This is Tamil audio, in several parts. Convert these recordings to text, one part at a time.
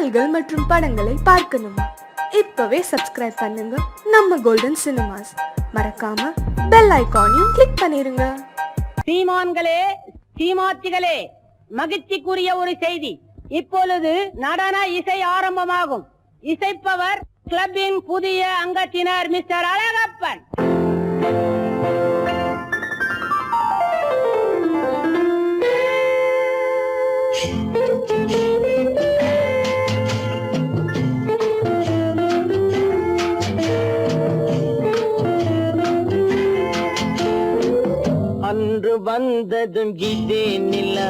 பாடல்கள் மற்றும் படங்களை பார்க்கணுமா? இப்பவே சப்ஸ்கிரைப் பண்ணுங்க நம்ம கோல்டன் சினிமாஸ். மறக்காம பெல் ஐகானையும் கிளிக் பண்ணிருங்க. சீமான்களே, சீமாத்திகளே, மகிழ்ச்சிக்குரிய ஒரு செய்தி. இப்பொழுது நடன இசை ஆரம்பமாகும். இசைப்பவர் கிளப்பின் புதிய அங்கத்தினர் மிஸ்டர் அழகப்பன். அன்று வந்ததும் இதே நிலா,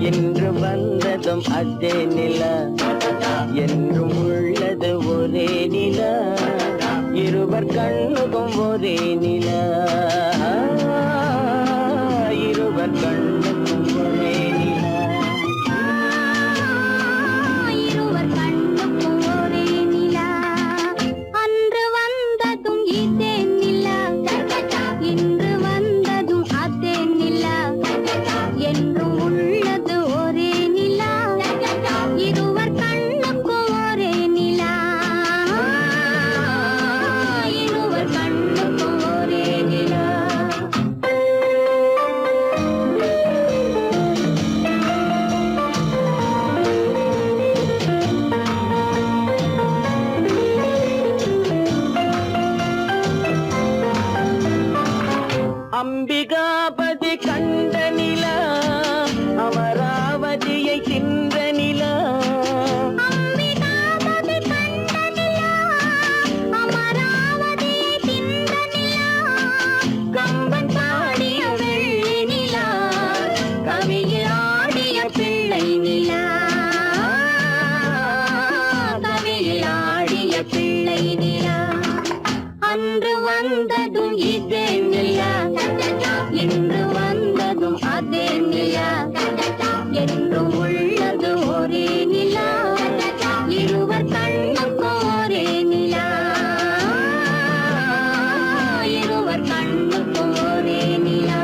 என்று வந்ததும் அதே நிலா, என்றும் உள்ளது ஒரே நிலா, இருவர் கண்ணுக்கும் ஒரே நிலா, இருவர் கண்ணுக்கும் ஒரே நிலா, இருவர் கண்ணுக்கும் ஒரே நிலா. அன்று வந்ததும் இதே நிலா, இன்று வந்ததும் அதே நிலா, என்றும் உள்ளது ஒரே நிலா, இருவர் கண்ணுக்கும் ஒரே நிலா, இருவர் கண்ணுக்கும் ஒரே நிலா. அம்பிகாபதி கண்ட நிலா, அமராவதியை தின்ற நிலா, அம்பிகாபதி கண்ட நிலா, அமராவதியை தின்ற நிலா, கம்பன் பாடிய வெள்ளி நிலா, கவியில் ஆடிய பிள்ளை நிலா, கவியில் ஆடிய பிள்ளை நிலா. அன்று வந்ததும் இதே நிலா, இன்று வந்ததும் அதே நிலா, என்றும் உள்ளது ஒரே நிலா, இருவர் கண்ணுக்கும் ஒரே நிலா, இருவர் கண்ணுக்கும் ஒரே நிலா.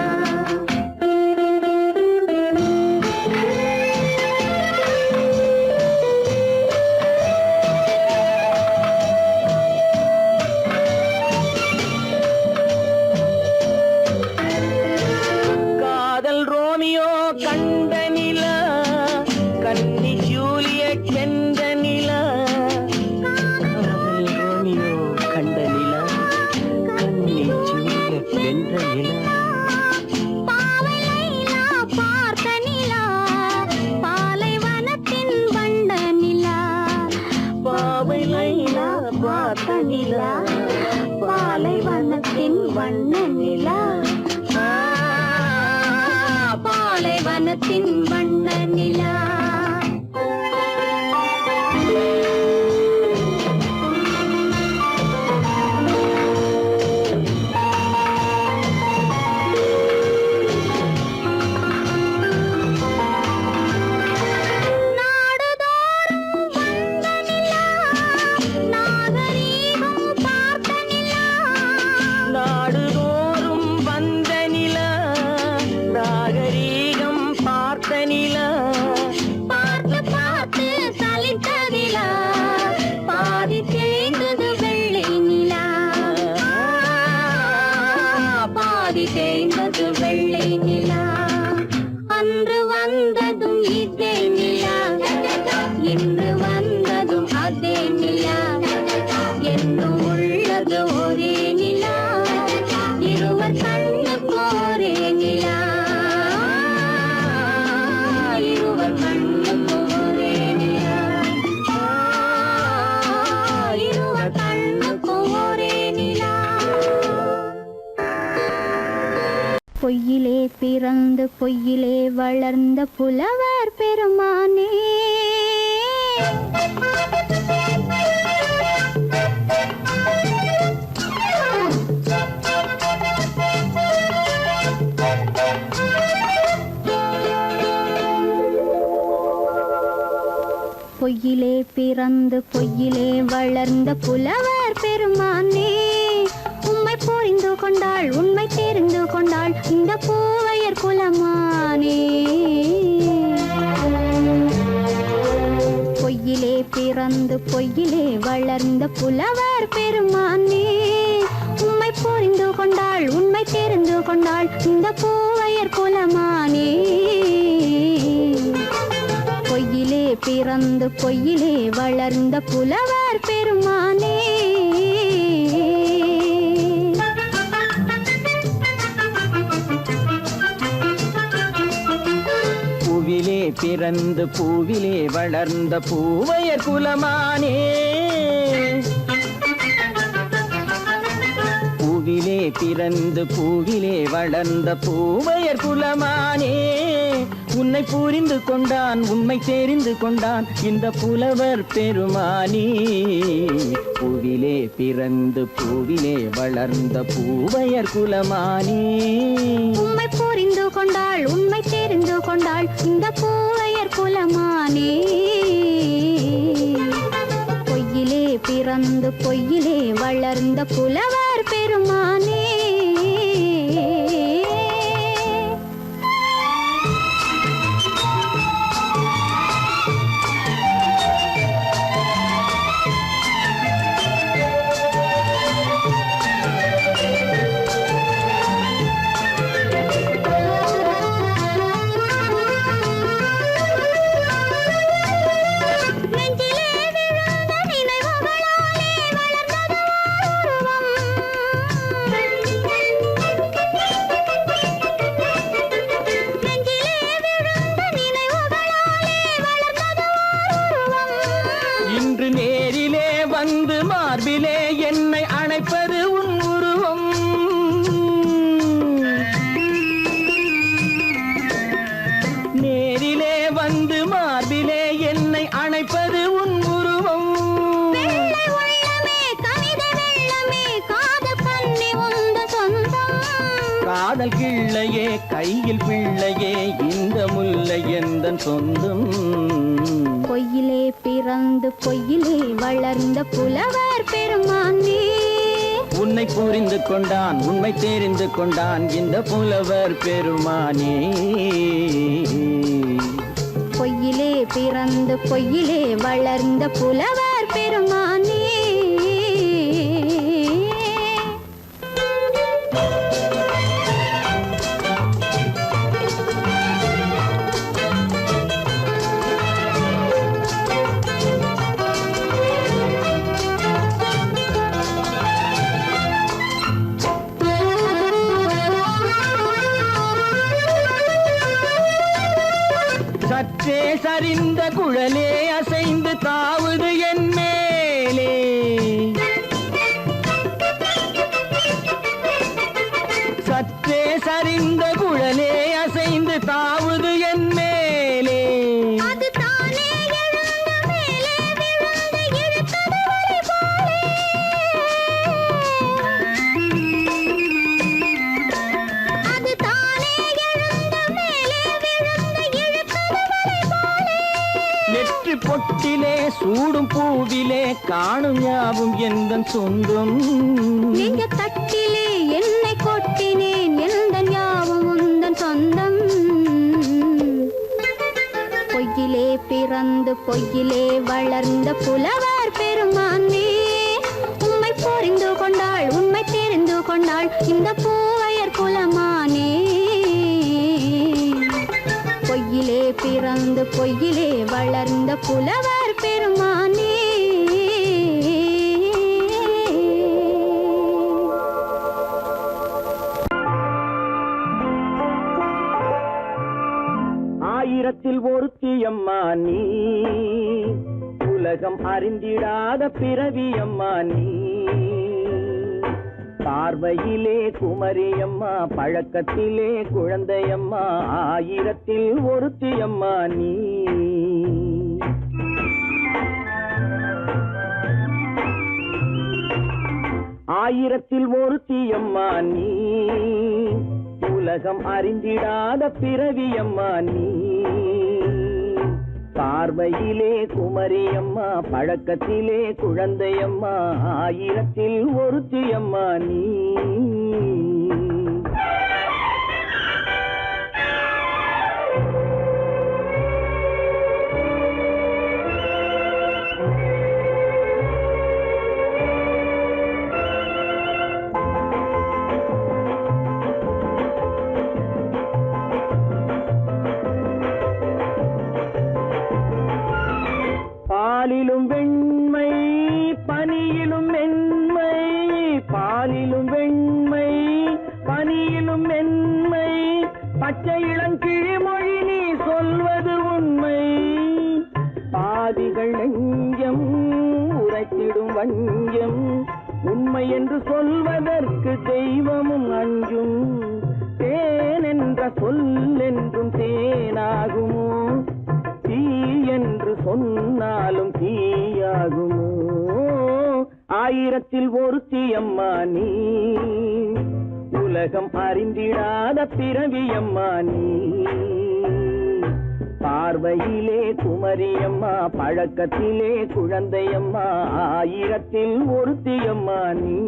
காதல் ரோமியோ கண்ட நிலா, கன்னி ஜூலியட் வென்ற நிலா, காதல் ரோமியோ கண்ட நிலா, கன்னி ஜூலியட் வென்ற நிலா, பாவை லைலா பார்த்த நிலா, பாலைவனத்தின் வண்ண நிலா, பாவை லைலா பார்த்த நிலா, பாலைவனத்தின் வண்ண நிலா, பாலைவனத்தின் வண்ண நிலா. நாடுதோறும் வந்த நிலா, நாகரீகம் பார்த்த நிலா, நாடுதோறும் வந்த நிலா, நாகரீகம் பார்த்த நிலா, பார்த்து பார்த்து சலித்த நிலா, பாதி தேய்ந்தது வெள்ளை நிலா, பாதி தேய்ந்தது வெள்ளை நிலா. அன்று வந்ததும் இதே நிலா, இன்று வந்ததும் அதே நிலா, என்றும் உள்ளது ஒரே நிலா, இருவர் கண்ணுக்கும் ஒரே நிலா, இருவர் கண்ணுக்கும் ஒரே நிலா, இருவர் கண்ணுக்கும் ஒரே நிலா. பொய்யிலே பிறந்து பொய்யிலே வளர்ந்த புலவர் பெருமானே, பொய்யிலே பிறந்து பொய்யிலே வளர்ந்த புலவர் பெருமானே, உம்மை புரிந்து கொண்டாள் உண்மை தெரிந்து கொண்டாள் இந்த பூவையர் குலமானே. பொய்யிலே பொய்யிலே பிறந்து பொய்யிலே வளர்ந்த புலவர் பெருமானே உம்மை புரிந்து கொண்டாள் உண்மை தெரிந்து கொண்டாள் இந்த பூவையர் குலமானே பொய்யிலே பிறந்து பொய்யிலே வளர்ந்த புலவர் பெருமானே பூவிலே பிறந்து பூவிலே வளர்ந்த பூவையர் குலமானே பூவிலே பிறந்து பூவிலே வளர்ந்த பூவையர் குலமானே உன்னை புரிந்து கொண்டான் உண்மை தெரிந்து கொண்டான் இந்த புலவர் பெருமானே பூவிலே பிறந்து பூவிலே வளர்ந்த பூவையர் குலமானே உம்மை புரிந்து கொண்டாள் உண்மை தெரிந்து கொண்டாள் இந்த பூவையர் குலமானே பொய்யிலே பிறந்து பொய்யிலே வளர்ந்த புலவர் பெருமானே மார்பிலே என்னை அணைப்பது உன் உருவம் நேரிலே வந்து மார்பிலே என்னை அணைப்பது உன் உருவம் காதல் கிள்ளையே கையில் பிள்ளையே இந்த முல்லை எந்தன் சொந்தம் பொய்யிலே பிறந்து பொய்யிலே வளர்ந்த புலவர் பெருமானே உன்னை புரிந்து கொண்டான் உண்மை தெரிந்து கொண்டான் இந்த புலவர் பெருமானே பொய்யிலே பிறந்து பொய்யிலே வளர்ந்த புலவர் பெருமானே சற்றே சரிந்த குழலே அசைந்து தாவுது என் மேலே சற்றே சரிந்த குழலே அசைந்து தாவுது என் மேலே பொட்டிலே சூடும் பூவிலே காணும் யாவும் எந்தன் சொந்தம் நீங்க தட்டிலே என்னை கொட்டினேன் எந்தன் யாவும் உந்தன் சொந்தம் பொய்யிலே பிறந்து பொய்யிலே வளர்ந்த புலவர் பெருமானே உம்மை புரிந்து கொண்டாள் உண்மை தெரிந்து கொண்டாள் இந்த பூவையர் குலமானே பொய்யிலே பிறந்து பொய்யிலே வளர்ந்த புலவர் பெருமானே ஆயிரத்தில் ஒருத்தியம்மா நீ உலகம் அறிந்திடாத பிறவியம்மா நீ பார்வையிலே குமரியம்மா பழக்கத்திலே குழந்தையம்மா ஆயிரத்தில் ஒருத்தியம்மா நீ ஆயிரத்தில் ஒருத்தியம்மா நீ உலகம் அறிந்திடாத பிறவியம்மா நீ பார்வையிலே குமரியம்மா பழக்கத்திலே குழந்தையம்மா ஆயிரத்தில் ஒருத்தியம்மா நீ பாலிலும் வெண்மை பனியிலும் மென்மை, பாலிலும் வெண்மை பனியிலும் மென்மை, பச்சை இளங்கிழிமொழி நீ சொல்வது உண்மை. பாதிகள் நெஞ்சம் உரைத்திடும் வஞ்சம், உண்மை என்று சொல்வதற்கு தெய்வமும் அஞ்சும். தேன் என்ற சொல் என்றும் தேனாகுமோ, தீ என்று சொன்னாலும் தீயாகுமோ. ஆயிரத்தில் ஒருத்தி அம்மா நீ, உலகம் அறிந்திடாத பிறவியம்மா நீ. பார்வையிலே குமரியம்மா, பழக்கத்திலே குழந்தையம்மா, ஆயிரத்தில் ஒருத்தியம்மா நீ.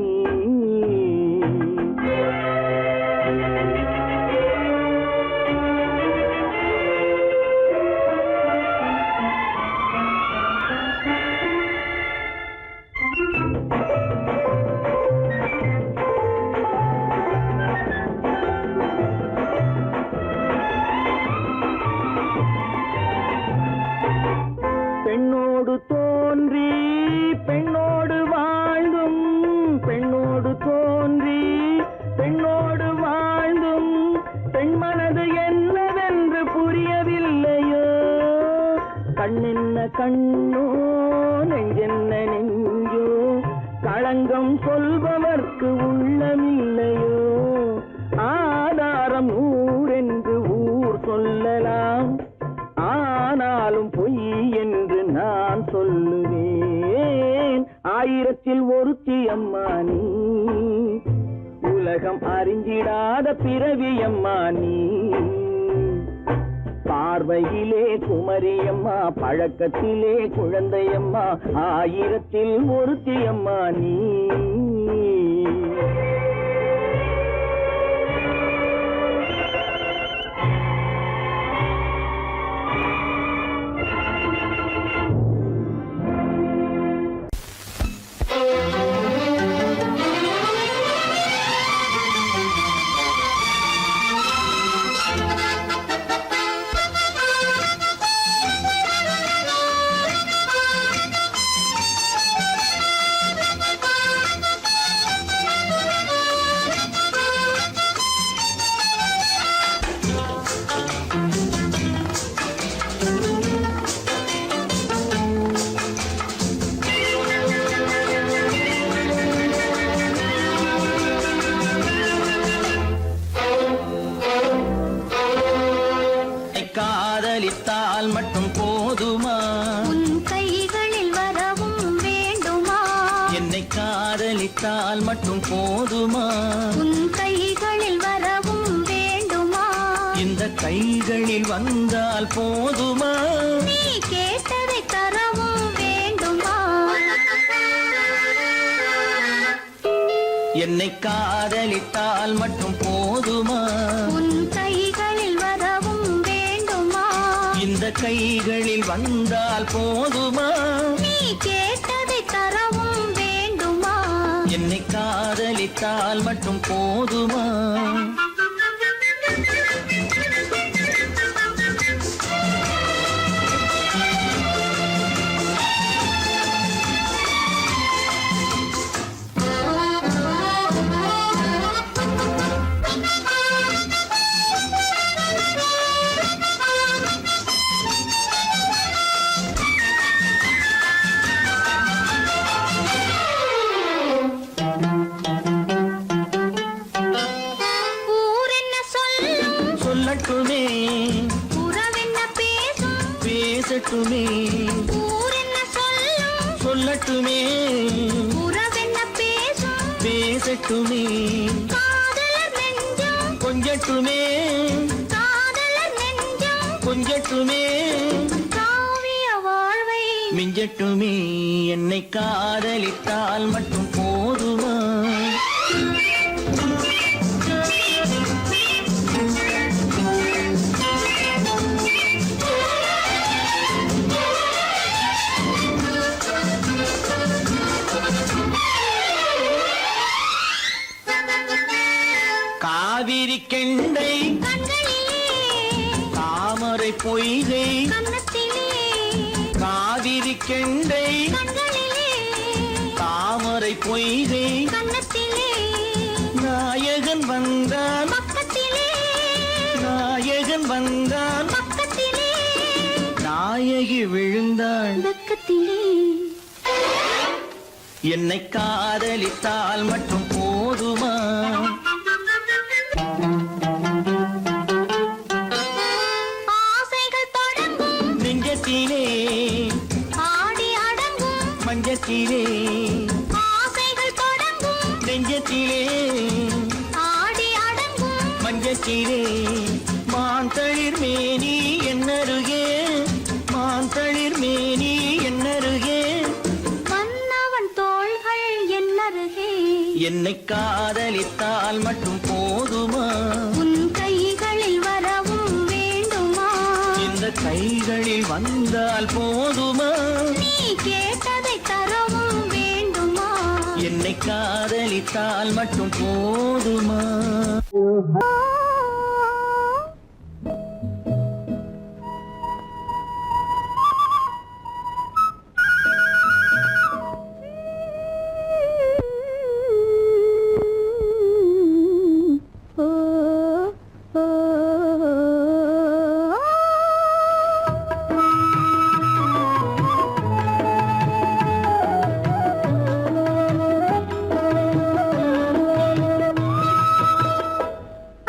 பெண்ணோடு தோன்றி பெண்ணோடு வாழ்ந்தும், பெண்ணோடு தோன்றி பெண்ணோடு வாழ்ந்தும், பெண் மனது என்னவென்று புரியவில்லையோ. கண்ணென்ன கண்ணோ நெஞ்சென்ன நெஞ்சோ, களங்கம் சொல்பவர்க்கு உள்ளமில்லையோ. ஆதாரம் ஊரென்று ஊர் சொல்லலாம், ஆனாலும் பொய் என்று நான் சொல்லுவேன். ஆயிரத்தில் ஒருத்தி அம்மா நீ, உலகம் அறிஞ்சிடாத பிறவியம்மா நீ. பார்வையிலே குமரியம்மா, பழக்கத்திலே குழந்தையம்மா, ஆயிரத்தில் ஒருத்தி அம்மா நீ. காதலித்தால் மட்டும் போதுமா, உன் கைகளில் வரவும் வேண்டுமா. என்னை காதலித்தால் மட்டும் போதுமா, உன் கைகளில் வரவும் வேண்டுமா. இந்த கைகளில் வந்தால் போதுமா, நீ கேட்டதை தரவும் வேண்டுமா. என்னை காதலித்தால் மட்டும் போதுமா, உன் கைகளில் வரவும் வேண்டுமா. இந்த கைகளில் வந்தால் போதுமா, நீ கேட்டதை தரவும் வேண்டுமா. என்னை காதலித்தால் மட்டும் போதுமா. சொல்லட்டுமே, உறவென்ன பேசும் பேசட்டுமே. ஊரென்ன சொல்லும் சொல்லட்டுமே, உறவென்ன பேசும் பேசட்டுமே. காதலர் நெஞ்சம் கொஞ்சட்டுமே, காதலர் நெஞ்சம் கொஞ்சட்டுமே. காவிய வாழ்வை மிஞ்சட்டுமே, என்னை காதலித்தால் மட்டும் போதுமா. காவிரி கெண்டை கண்களிலே தாமரை பொய்கை கன்னத்திலே காவிரி கெண்டை கண்களிலே தாமரை பொய்கை கன்னத்திலே நாயகன் வந்தான் பக்கத்திலே நாயகன் வந்தான் பக்கத்திலே நாயகி விழுந்தாள் பக்கத்திலே என்னை காதலித்தால் மட்டும் போதுமா ஆசைகள் தொடங்கும் நெஞ்சத்திலே ஆடி அடங்கும் மஞ்சத்திலே ஆசைகள் தொடங்கும் நெஞ்சத்திலே ஆடி அடங்கும் மஞ்சத்திலே மாந்தளிர் மேனி என்னருகே மாந்தளிர் மேனி என்னருகே மன்னவன் தோள்கள் என்னருகே என்னை காதலித்தால் மட்டும் போதுமா உன் கைகளில் வரவும் வேண்டுமா இந்த கைகளில் வந்தால் போதுமா நீ கேட்டதை தரவும் வேண்டுமா என்னை காதலித்தால் மட்டும் போதுமா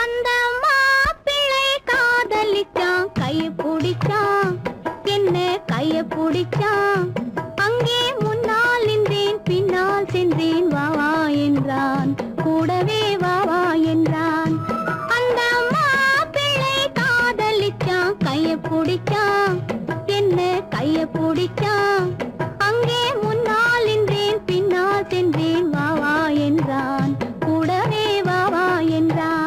அந்த மாப்பிள்ளை காதலிச்சான் கைய பிடிச்சான் என்ன கைய பிடிச்சான் அங்கே முன்னால் நின்றேன் பின்னால் சென்றேன் வா வா என்றான் கூடவே வா வா என்றான் அந்த மாப்பிள்ளை காதலிச்சான் கைய பிடிச்சான் என்ன கைய பிடிச்சான் அங்கே முன்னால் நின்றேன் பின்னால் சென்றேன் வா வா என்றான் கூடவே வா வா என்றான்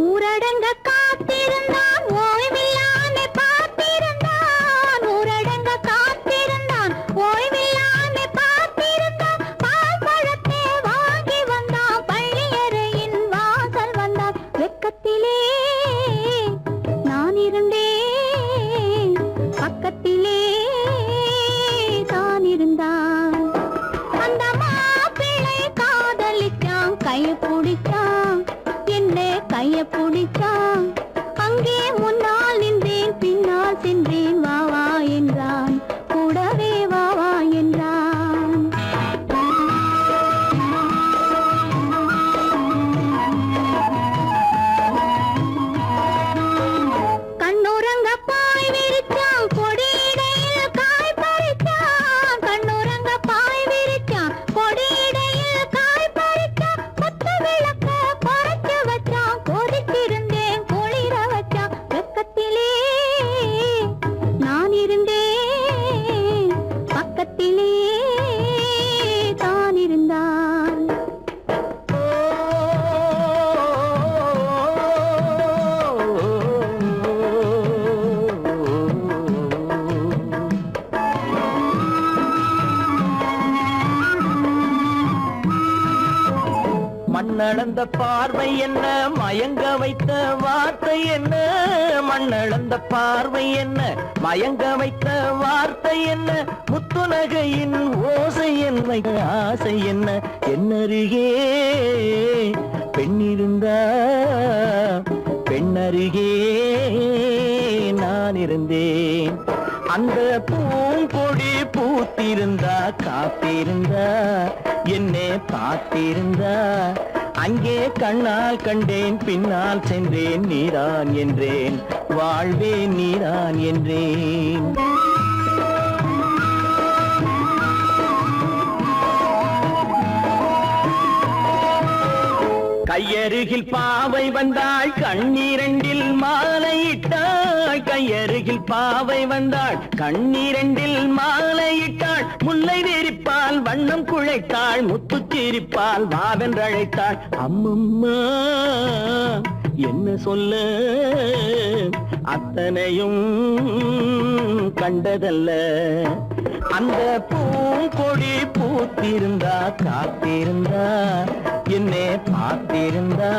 ஊரடங்க காத்திருந்தான் ஓய்வில்லாமே பார்த்திருந்தான் ஊரடங்க காத்திருந்தான் ஓய்வில்லாமே பார்த்திருந்தான் பால் பழத்தை வாங்கி வந்தான் பள்ளியறையின் வாசல் வந்தான் வெக்கத்திலே நான் இருந்தேன் பக்கத்திலே தான் இருந்தான் அந்த மாப்பிள்ளை காதலிச்சான் கைய பிடிச்சான் என்ன கைய பிடிச்சான் அங்கே முன்னால் நின்றேன் பின்னால் சென்றேன் வா வா என்றான் கூடவே வா வா என்றான் கண்ணுறங்க பாய் விரிச்சான் கொடியிடையில் காய் பறிச்சான் கண்ணுறங்க பாய் விரிச்சான் கொடியிடையில் காய் பறிச்சான் கொத்து விளக்க குறைச்சு வச்சான் கொதிச்சிருந்தேன் குளிர வச்சான் வெக்கத்திலே நான் இருந்தேன் பக்கத்திலே தான் இருந்தான் மண்ணளந்த பார்வை என்ன மயங்க வைத்த வார்த்தை என்ன மண்ணளந்த பார்வை என்ன மயங்க வைத்த வார்த்தை என்ன முத்துநகையின் ஓசை என்ன ஆசை என்ன என்னருகே பெண்ணிருந்தா பெண்ணருகே நான் இருந்தேன் அந்த பூங்கொடி பூத்திருந்தா காத்திருந்தா என்னை பார்த்திருந்தா அங்கே கண்ணால் கண்டேன் பின்னால் சென்றேன் நீரான் என்றேன் வாழ்வேன் நீரான் என்றேன் கையருகில் பாவை வந்தாள் கண்ணீரண்டில் மாலையிட்டாள் கையருகில் பாவை வந்தாள் கண்ணீரண்டில் மாலையிட்டாள் முல்லை வெறிப்பால் வண்ணம் குழைத்தாள் முத்து சிரிப்பால் வாவென்றழைத்தாள் அம்மம்மா என்ன சொல்ல அத்தனையும் கண்டதல்ல. அந்த பூங்கொடி பூத்திருந்தா காத்திருந்தா என்னை பார்த்திருந்தா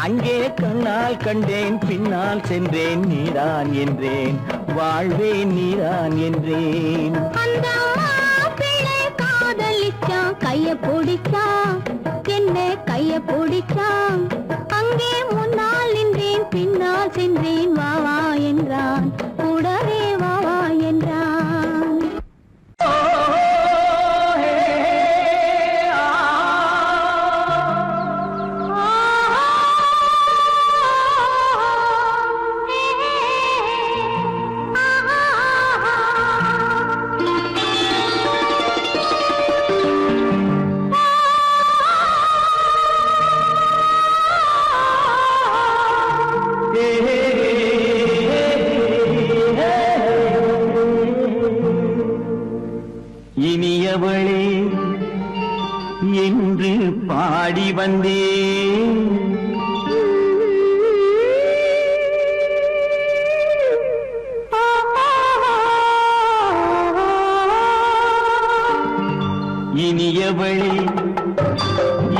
அங்கே கண்ணால் கண்டேன் பின்னால் சென்றேன் நீதான் என்றேன் வாழ்வே நீதான் என்றேன். அந்த மாப்பிள்ளை காதலிச்சான் கைய பிடிச்சான் என்ன கைய பிடிச்சான் அங்கே முன்னால் நின்றேன் பின்னால் சென்றேன் வா வா என்றான் கூடவே வா வா என்றான். இனியவளே என்று பாடி வந்தேன். இனியவளே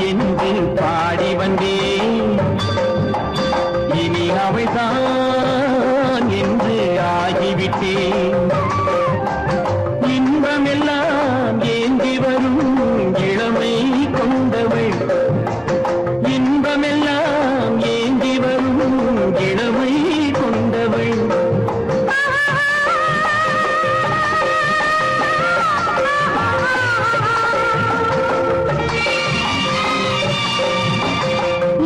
என்று பாடி வந்தேன். இனி அவள்தான் என்று ஆகிவிட்டேன். இன்பமெல்லாம் ஏந்தி வரும் இளமை கொண்டவள். இன்பமெல்லாம் ஏந்தி வரும் இளமை கொண்டவள்.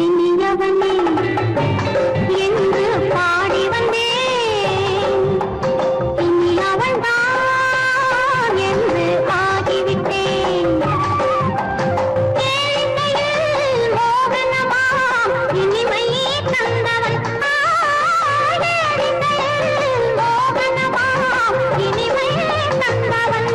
இனியவனே என்று பாடி வந்தேன். இனி அவள்தான் என்று ஆகிவிட்டேன். கேளிக்கையில் மோகனமா இனிமை தந்தவள். கேளிக்கையில் மோகனமா இனிமை தந்தவள்.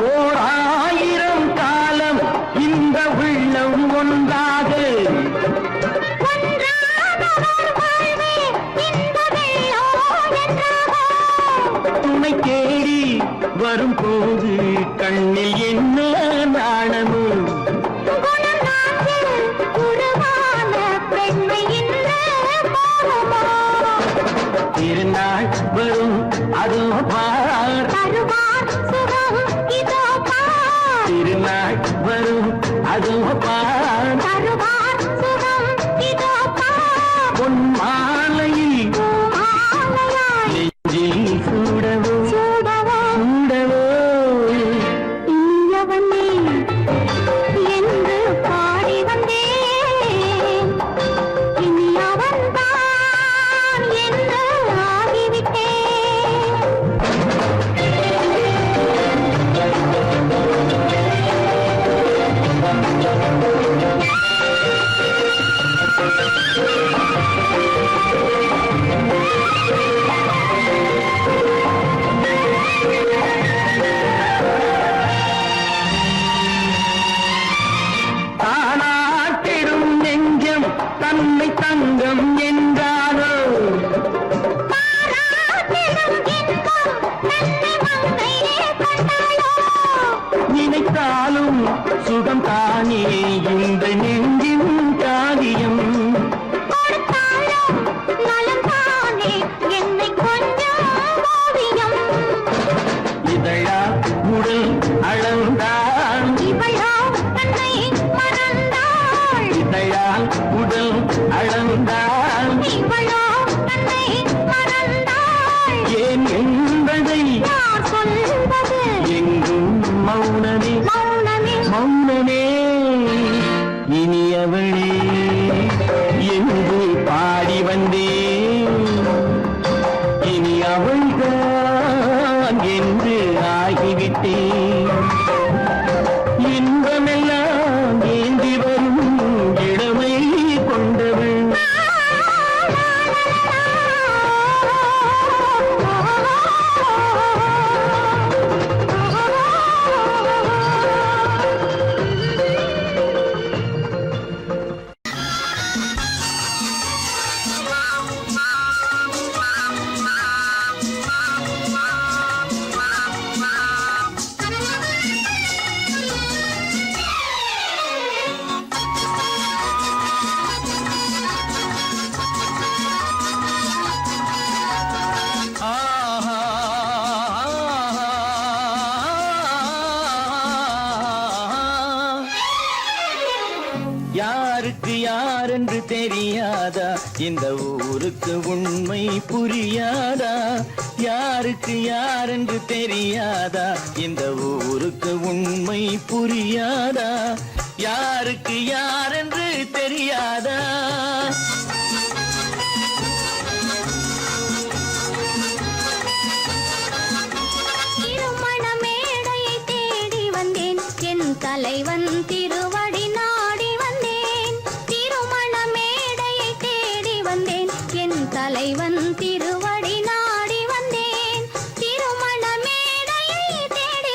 ஓர் ஆயிரம் காலம் இந்த உள்ளம் ஒன்றாக துணை தேடி வரும்போது கண்ணில் என்ன நாணமும். திருநாள் வரும் அதோ பார். திருநாள் வரும் அதோ பார். பொன் மாலையில் நெஞ்சில் சூடவோ சூடவோ. என்று பாடி வந்தேன். இனி அவன்தான் என்று ஆகிவிட்டேன். தானாட்டிடும் நெஞ்சம் தன்னை தங்கம் என்றாரோ. நினைத்தாலும் சுகம் தானே இந்த நெஞ்சின் காரியம். இதழா உடல் அளந்தான். இதழால் உடல் அளந்தான். ஏன் என்பதை எங்கும் மௌனமே மௌனமே. இனியவளே என்று பாடி வந்தேன். இனி அவள்தான் என்று ஆகிவிட்டேன். இன்பமெல்லாம் ஏந்தி வரும் இளமை கொண்டவள். யாரென்று தெரியாதா இந்த ஊருக்கு உண்மை புரியாதா யாருக்கு யாரென்று தெரியாதா இந்த ஊருக்கு உண்மை புரியாதா யாருக்கு யாரென்று தெரியாதா திருமண மேடையை தேடி வந்தேன் என் தலைவன் திருவடி நாடி வந்தேன் திருமண மேடையை தேடி வந்தேன் என் தலைவன் திருவடி நாடி வந்தேன் திருமண மேடையை தேடி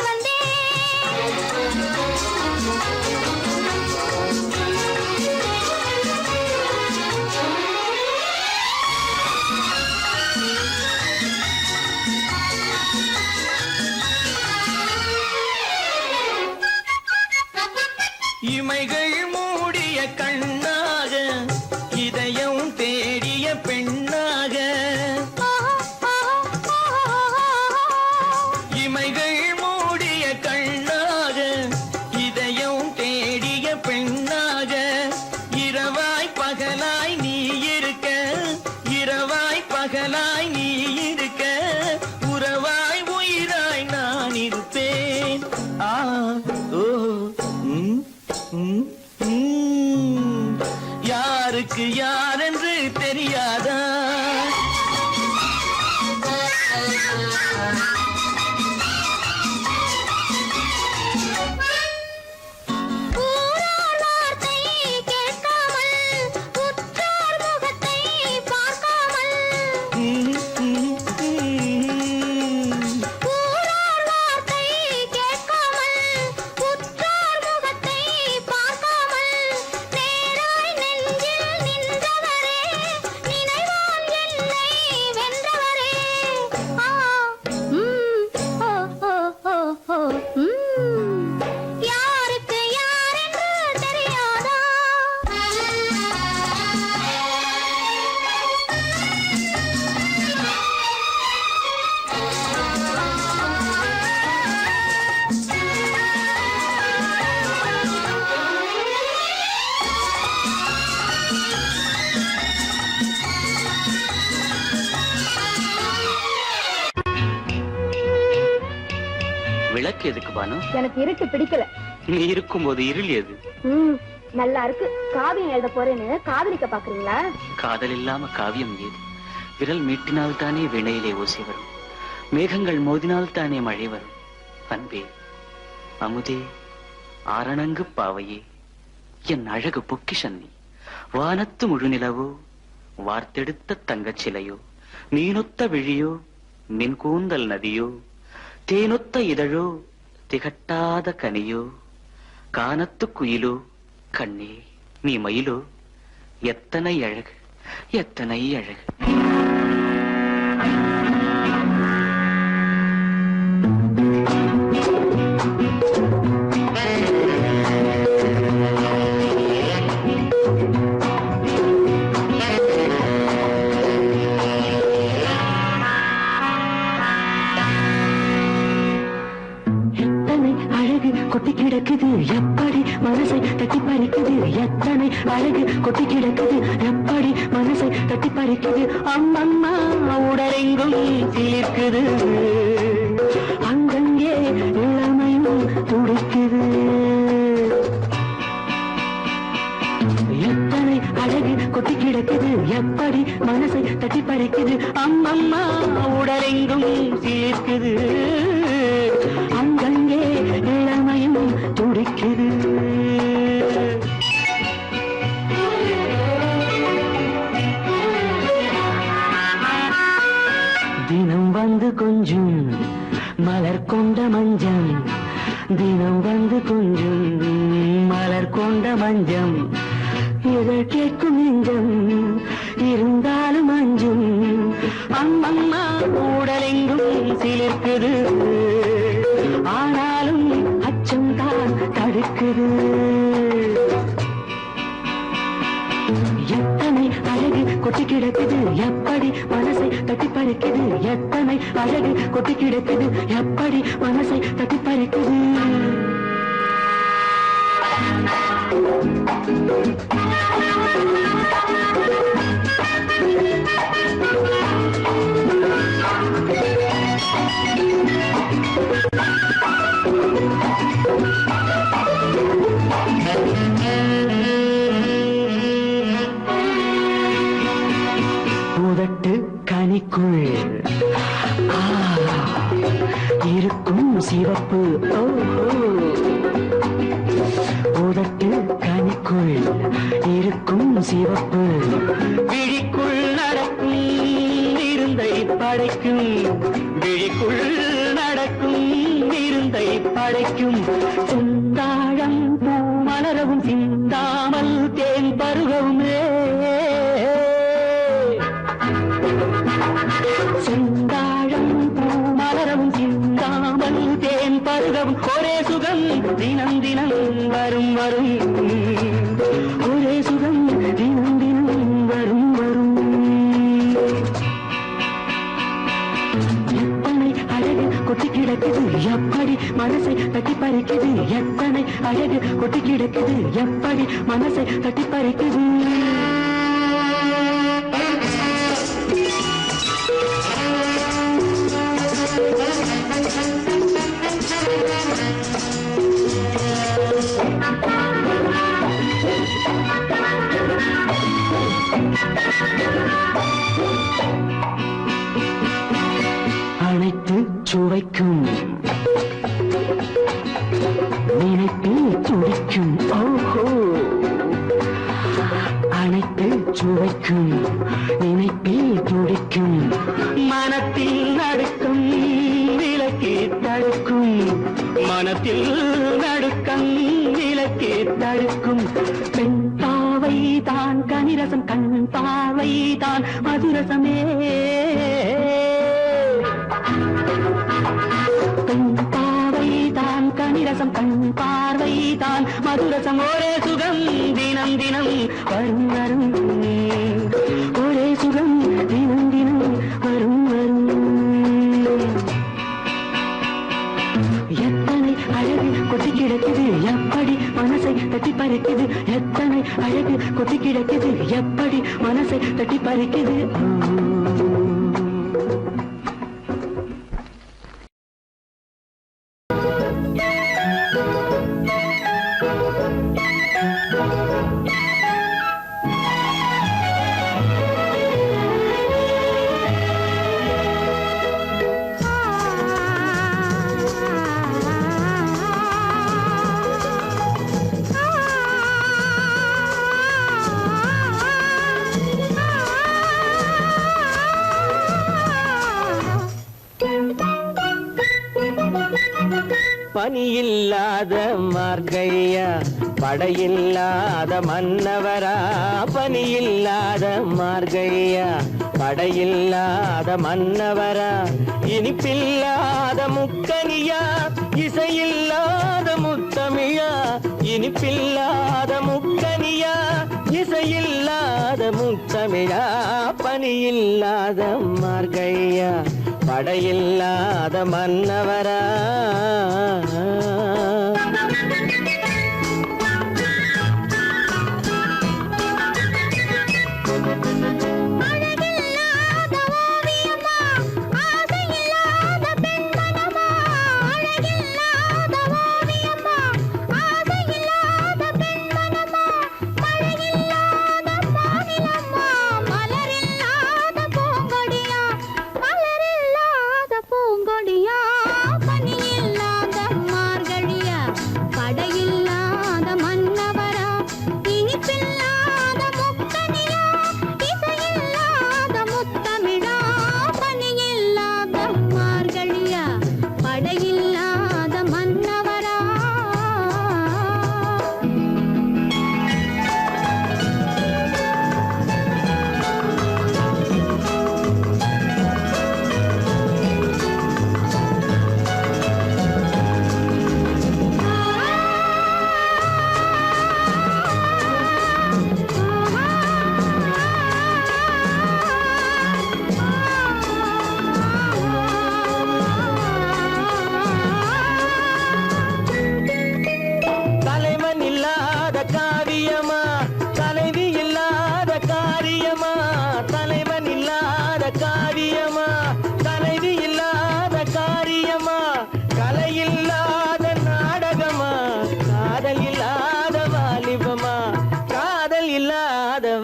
இமைகள் மூடிய கண்ணாக இதயம் தேடிய பெண்ணாக இமைகள் மூடிய கண்ணாக இதயம் தேடிய பெண்ணாக இரவாய் பகலாய் நீ இருக்க இரவாய் பகலாய் நீ இருக்க உறவாய் உயிராய் நான் இருப்பேன் ஆ ஓ யாருக்கு யாரென்று தெரியாதா ஊரார் வார்த்தை கேட்காமல் உற்றார் முகத்தை பார்க்காமல் ஊரார் வார்த்தை கேட்காமல் உற்றார் முகத்தை பார்க்காமல் நேராய் நெஞ்சில் நின்றவரே நினைவால் என்னை வென்றவரே யாருக்கு யாரென்று தெரியாதா விளக்கு எதுக்கு பானு எனக்கு இருட்டு பிடிக்கல. நீ இருக்கும்போது இருள் எது நல்லா இருக்கு. காவியம் எழுத போறேன்னு காதலிக்க பாக்குறீங்களா? காதல் இல்லாம காவியம் ஏது? விரல் மீட்டினால் தானே வினையிலே ஓசை வரும், மேகங்கள் மோதினால் தானே மழை வரும். அன்பே அமுதே ஆரணங்கு பாவையே என் அழகு பொக்கிஷன்னி வானத்து முழுநிலவோ வார்த்தெடுத்த தங்கச் சிலையோ நீனொத்த விழியோ மின் கூந்தல் நதியோ தேனொத்த இதழோ திகட்டாத கனியோ கானத்து குயிலோ கண்ணே நீ மயிலோ எத்தனை அழகு எத்தனை அழகு. கொட்டி கிடக்குது எப்படி மனசை தட்டி பறிக்குது, எத்தனை அழகு கொட்டி கிடக்குது எப்படி மனசை தட்டி பறிக்குது. அம்மம்மா உடலெங்கும் சிலிர்க்குது, அங்கங்கே இளமையும் துடிக்குது. எத்தனை அழகு கொட்டி கிடக்குது எப்படி மனசை தட்டி பறிக்குது. அம்மம்மா உடலெங்கும் சிலிர்க்குது, அங்கங்கே இளமையும் துடிக்குது. தினம் வந்து கொஞ்சம் மலர் கொண்ட மஞ்சம், தினம் வந்து கொஞ்சம் மலர் கொண்ட மஞ்சம். இதை கேட்கும் நெஞ்சம் இருந்தாலும் அஞ்சும். அம்மம்மா உடலெங்கும் சிலிர்க்குது, ஆனாலும் அச்சம் தான் தடுக்குது. எத்தனை அழகு கொட்டி கிடக்குது எப்படி மனசை தட்டி பறிக்குது. எத்தனை அழகு கொட்டி கிடக்குது எப்படி மனசை தட்டி பறிக்குது. Thank you. இருக்கும் சிவப்பு ஓஹோ உதட்டு கனிக்குள் இருக்கும் சிவப்பு விழிக்குள் நடக்கும் இருந்தை படைக்கும் விழிக்குள் நடக்கும் இருந்தை படைக்கும் செந்தாழம் பூ மலரவும் சிந்தாமல் தேன் பருகவும் செந்தாழம் பூ மலரவும் சிந்தாமல் தேன் பருகவும் ஒரே சுகம் தினம் தினம் வரும் வரும் ஒரே சுகம் தினம் தினம் வரும் வரும் எத்தனை அழகு கொட்டி கிடக்குது எப்படி மனசை தட்டி பறிக்குது எத்தனை அழகு கொட்டி கிடக்குது எப்படி மனசை தட்டி பறிக்குது அனைத்து சுவைக்கும் நினைப்பில் துடிக்கும் ஓஹோ அனைத்து சுவைக்கும் நினைப்பில் துடிக்கும் மனத்தில் நடுக்கும் விலக்கி தடுக்கும் மனத்தில் நடுக்கம் விலக்கி தடுக்கும் பெண் பாவை தான் கனிரசம் கண் பாவை தான் மதுரசமே பெண் பாவை தான் கனிரசம் கண் பார்வை தான் மதுரசம் ஒரே சுகம் தினம் தினம் வரும் வரும் ஒரே சுகம் தினம் தினம் வரும் வரும் எத்தனை அழகு கொட்டி கிடக்குது எப்படி மனசை தட்டி பறிக்குது எத்தனை அழகு கொட்டி கிடக்குது எப்படி மனசை தட்டி பறிக்குது பனியில்லாத மார்கழியா படையில்லாத மன்னவரா பனியில்லாத மார்கழியா படையில்லாத மன்னவரா இனிப்பில்லாத முக்கனியா இசையில்லாத முத்தமிழா இனிப்பில்லாத முக்கனியா இசையில்லாத முத்தமிழா பனியில்லாத மார்கழியா படையில்லாத மன்னவரா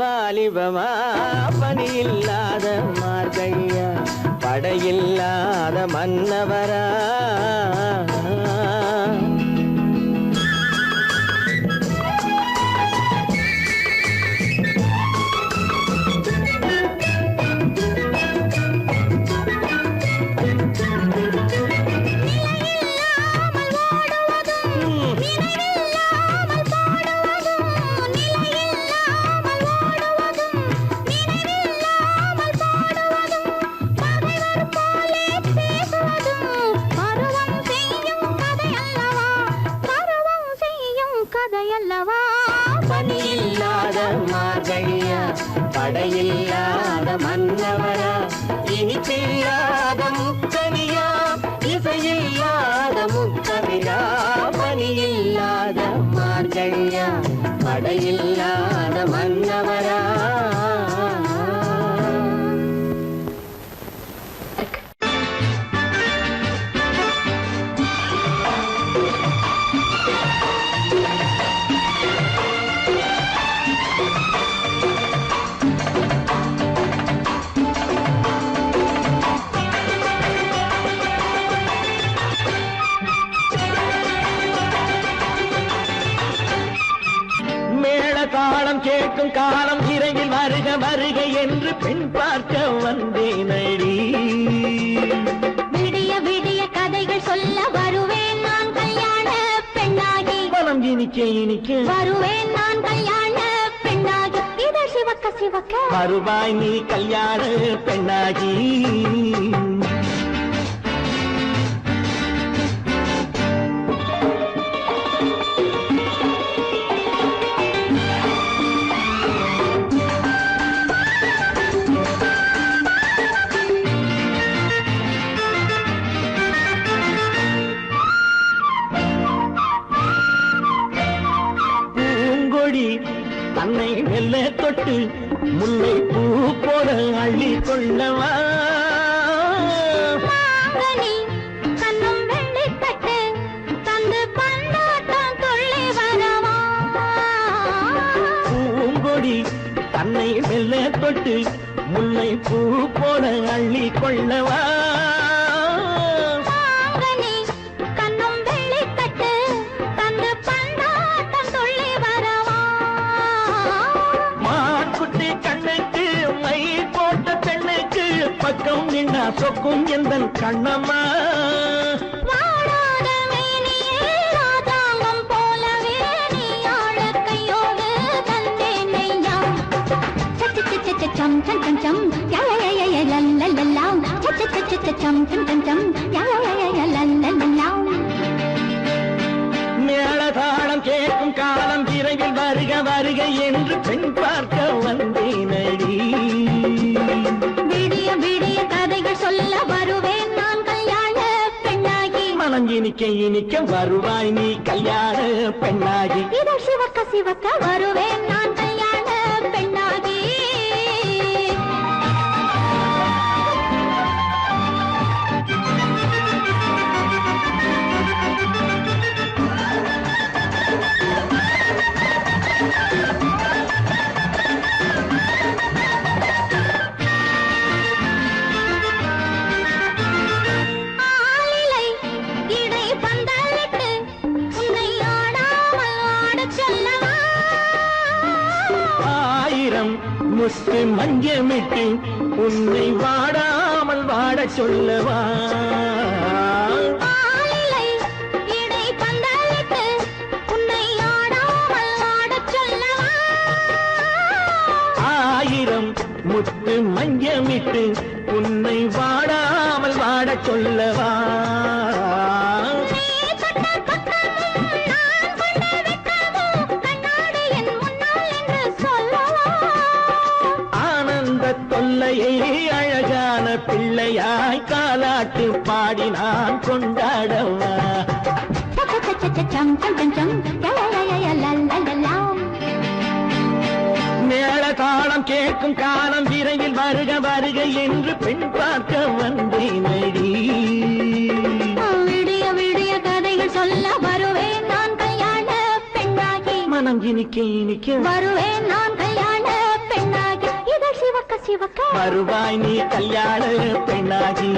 வாலிபமா பணியில்லாத மார்கையா படையில்லாத மன்னவரா அல்லவா பனியில்லாத மார்கழியா படையில்லாத மன்னவரா இனிப்பில்லாத முக்கனியா இசையில்லாத முக்கவிழா பனியில்லாத மார்கழியா படையில்லாத மன்னவரா தாளம் கேட்கும் காலம் விரைவில் வருக வருக என்று பெண் பார்க்க வந்தேனடி விடிய விடிய கதைகள் சொல்ல வருவேன் நான் கல்யாண பெண்ணாகி மனம் இனிக்க இனிக்க வருவேன் நான் கல்யாண பெண்ணாகி இதழ் சிவக்க சிவக்க வருவாய் நீ கல்யாண பெண்ணாகி தன்னை மெல்ல தொட்டு முல்லை பூ போல அள்ளி கொள்ளவா கண்ணும் வெள்ளி தட்டு தந்து பந்தாட்டம் துள்ளி வரவா பூங்கொடி தன்னை மெல்ல தொட்டு முல்லை பூ போல அள்ளி கொள்ளவா பக்கம் நின்னா சொக்கும் எந்தன் கண்ணம்மா வாடாத மேனியே ராதாங்கம் போலவே நீ ஆழ கையோடு தந்தேன் நெய்யா சம் சம் சம் சம் யா யா யா யா லல்லல்லா சம் சம் சம் யா யா யா லல்லல்லா மேளதாளம் கேட்கும் காலம் விரைவில் வருக வருக என்று பெண் பார்க்க வந்தேனடி விடிய விடிய கதைகள் சொல்ல வருவேன் நான் கல்யாண பெண்ணாகி மனம் இனிக்க இனிக்க வருவாய் நீ கல்யாண பெண்ணாகி இதழ் சிவக்க சிவக்க வருவேன் நான் கல்யாண பெண்ணாகி முத்து மஞ்சமிட்டு உன்னை வாடாமல் வாடச் சொல்லவா ஆயிரம் முத்து மஞ்சமிட்டு உன்னை வாடாமல் வாடச் சொல்லவா தொல்லையை அழகான பிள்ளையாய் காலாட்டு பாடி நான் கொண்டாடவா மேள தாளம் கேட்கும் காலம் விரைவில் வருக வருக என்று பெண் பார்க்க வந்தேனடி விடிய விடிய கதைகள் சொல்ல வருவேன் நான் கல்யாண பெண்ணாகி மனம் இனிக்க இனிக்க வருவேன் நான் கல்யாண பெண்ணாகி இதழ் சிவக்க சிவக்க வருவாய் நீ கல்யாண பெண்ணாகி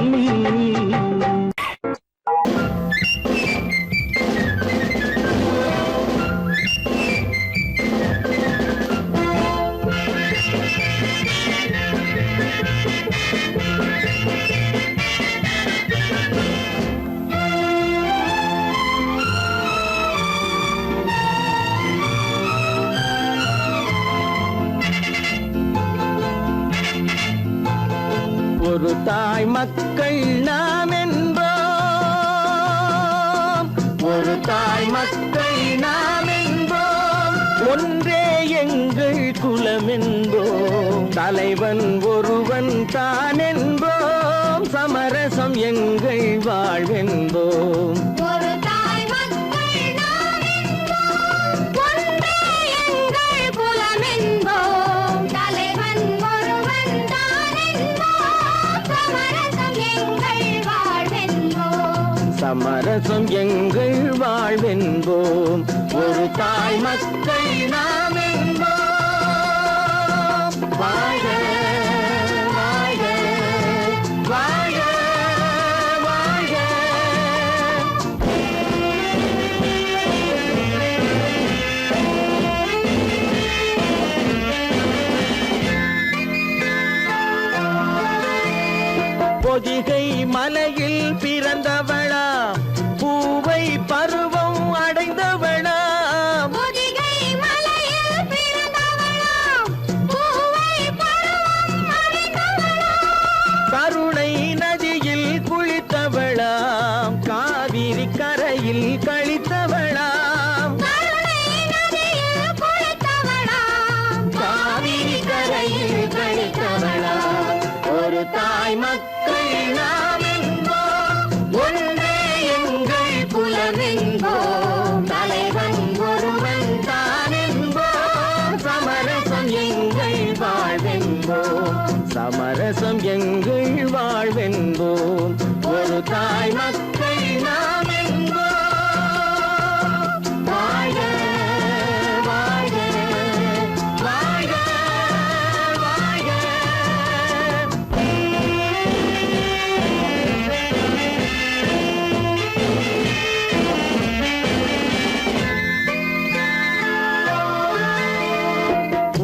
ஒரு தாய் மக்கள் நாம் என்போம் ஒரு தாய் மக்கள் நாம் என்போம் ஒன்றே எங்கள் குலமென்போம் தலைவன் ஒருவன் தான் என்போம் சமரசம் எங்கள் வாழ்வென்போம் ஒரு தாய் மக்கள் நாம் என்போம் ஒன்றே எங்கள் குலம் என்போம் தலைவன் ஒருவன் தான் என்போம் சமரசம் எங்கள் வாழ்வென்போம் சமரசம் எங்கள் வாழ்வென்போம் ஒரு தாய் மக்கள் நாம் என்போம் வாழ்க வாழ்க வாழ்க வாழ்க பொதிகை மலையில் பிறந்தவளா பூவை பருவம் அடைந்தவளா பொதிகை மலையில் பிறந்தவளாம் பூவை பருவம் அடைந்தவளாம் கருணை நதியில் குளித்தவளாம் காவிரி கரையில் கழித்தவளாம் கருணை நதியில் குளித்தவளாம் காவிரி கரையில் கழித்தவளாம் ஒரு தாய் மக்கள் நாம் என்போம் ஒன்றே எங்கள் குலமென்போம் தலைவன் ஒருவன் தான் என்போம் சமரசம் எங்கள் வாழ்வென்போம் சமரசம் எங்கள் வாழ்வென்போம் ஒரு தாய் மக்கள் நாம் என்போம் வாழ்க வாழ்க வாழ்க வாழ்க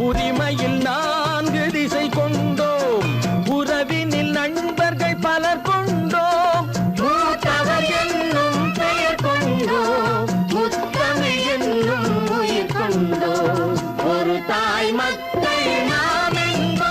உரிமையில் 4 திசை கொண்டோம் உறவினில் நண்பர்கள் பலர் கொண்டோம் மூத்தவர் என்னும் பெயர் கொண்டோம் முத்தமிழ் என்னும் உயிர் கொண்டோம் ஒரு தாய் மக்கள் நாம் என்போம்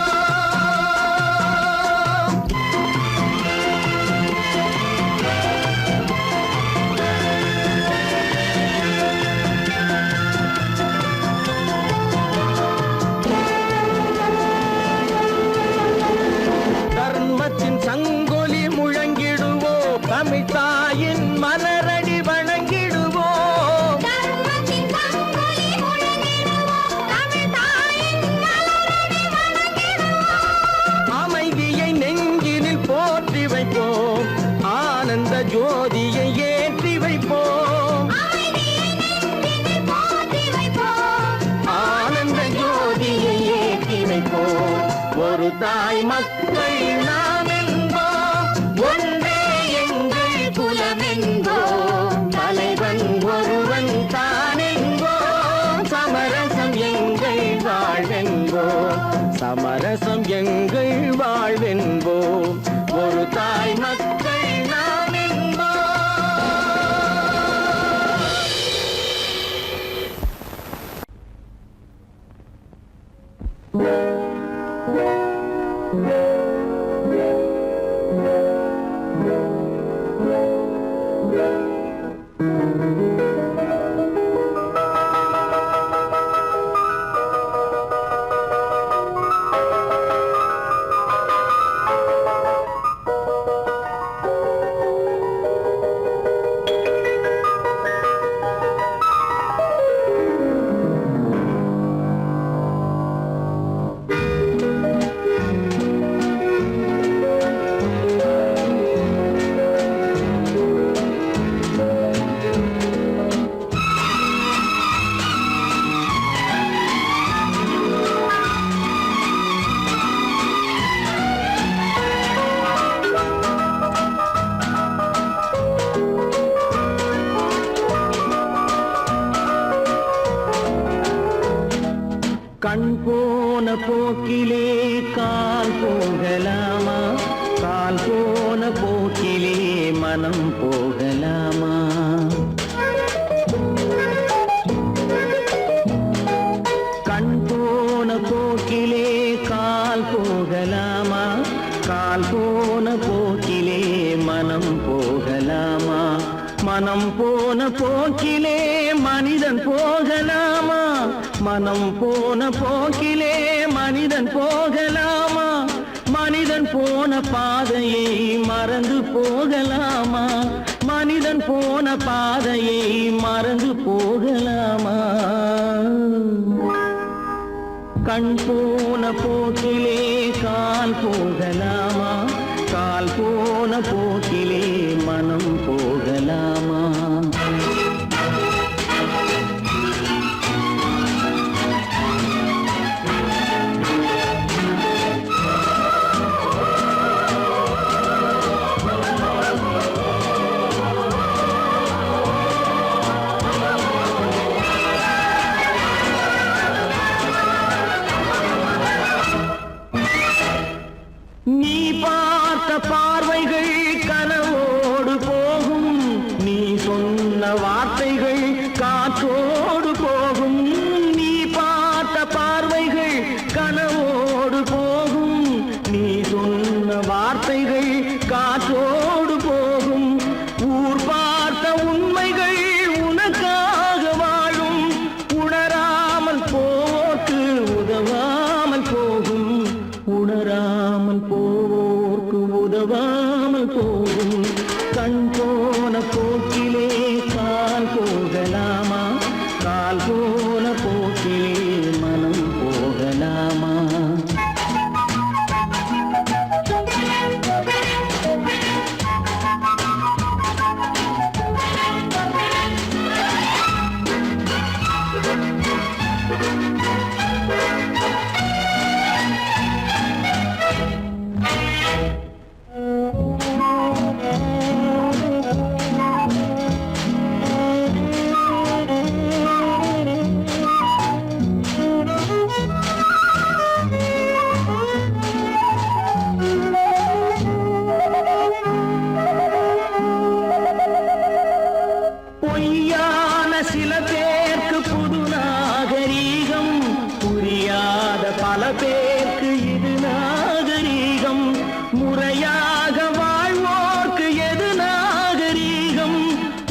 தர்மத்தின் சங்கொலி முழங்கிடுவோம் தமிழ் தாயின் மலரடி வணங்கிடுவோம் தர்மத்தின் சங்கொலி முழங்கிடுவோம் தமிழ் தாயின் மலரடி வணங்கிடுவோம் அமைதியை நெஞ்சினில் போற்றி வைப்போம் ஆனந்த ஜோதியை ஏற்றி வைப்போம் அமைதியை நெஞ்சினில் போற்றி வைப்போம் ஆனந்த ஜோதியை ஏற்றி வைப்போம் ஒரு தாய் மக்கள் நாம் என்போம் ஒன்றே எங்கள் குலமென்போம் தலைவன் ஒருவன் தான் என்போம் சமரசம் எங்கள் வாழ்வென்போம் சமரசம் எங்கள் வாழ்வென்போம் ஒரு தாய் மக்கள் நாம் என்போம் கண் போன போக்கிலே கால் போகலாமா கால் போன போக்கிலே மனம் போகலாமா கண் போன போக்கிலே கால் போகலாமா கால் போன போக்கிலே மனம் போகலாமா மனம் போன போக்கிலே மனிதன் போகலாமா? மனம் போன போக்கிலே மனிதன் போகலாமா? மனிதன் போன பாதையை மறந்து போகலாமா? மனிதன் போன பாதையை மறந்து போகலாமா? கண் போன போக்கிலே கால் போகலாமா? கால் போன போக்கிலே மனம் போகலாமா? நீ பார்த்த பார்வைகள் கனவோடு போகும், நீ சொன்ன வார்த்தைகள் காற்றோடு போகும். நீ பார்த்த பார்வைகள் கனவோடு போகும், நீ சொன்ன வார்த்தைகள் காற்றோடு போகும். ஊர் பார்த்த உண்மைகள் உனக்காக வாழும், உணராமல் போக்கு உதவாமல் போகும். உணராமல் போக்கு உதவாமல் போகும். கண் போன போக்கிலே கால் போகலாமா? கால் போன போக்கிலே மனம் போகலாமா? பொய்யான சில பேருக்கு புது நாகரீகம், புரியாத பல பேருக்கு இது நாகரீகம். முறையாக வாழ்வோர்க்கு எது நாகரீகம்?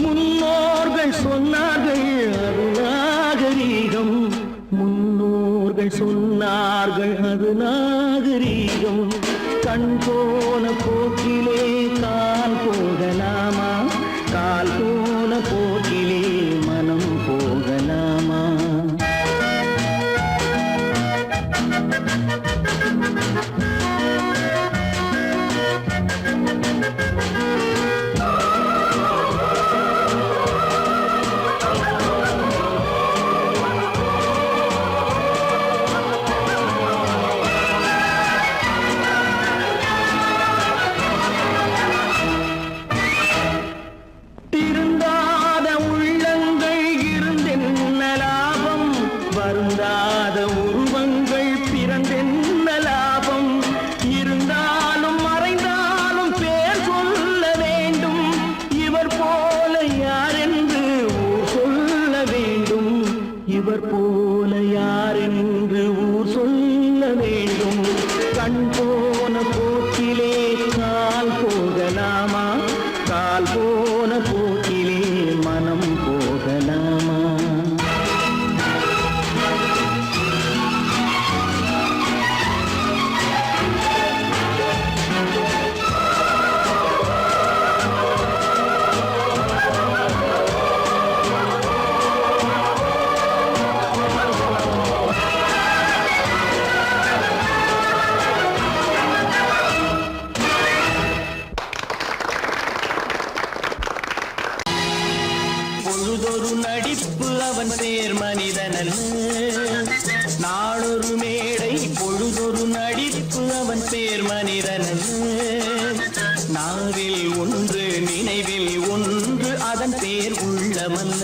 முன்னோர்கள் சொன்னார்கள் அது நாகரீகம். முன்னோர்கள் சொன்னார்கள் அது நாகரீகம். கண் போன போக்கிலே கால் போகலாமா? கால் போன போக்கிலே மனம் போகலாமா? திருந்தாத உள்ளங்கள் இருந்தென்ன லாபம்? வருந்தாத உருவங்கள் பிறந்தென்ன லாபம்? இருந்தாலும் மறைந்தாலும் பேர் சொல்ல வேண்டும். இவர் போல யாரென்று ஊர் சொல்ல வேண்டும். இவர் போல யாரென்று ஊர் சொல்ல வேண்டும். கண் போன போக்கிலே கால் போகலாமா? கால் போன போக்கிலே மனம் போகலாமா? பொழுதொரு நடிப்பு அவன் பேர் மனிதனல்ல, நாளொரு மேடை பொழுதொரு நடிப்பு அவன் பேர் மனிதனல்ல. நாவில் ஒன்று நினைவில் ஒன்று அதன் பேர் உள்ளமல்ல.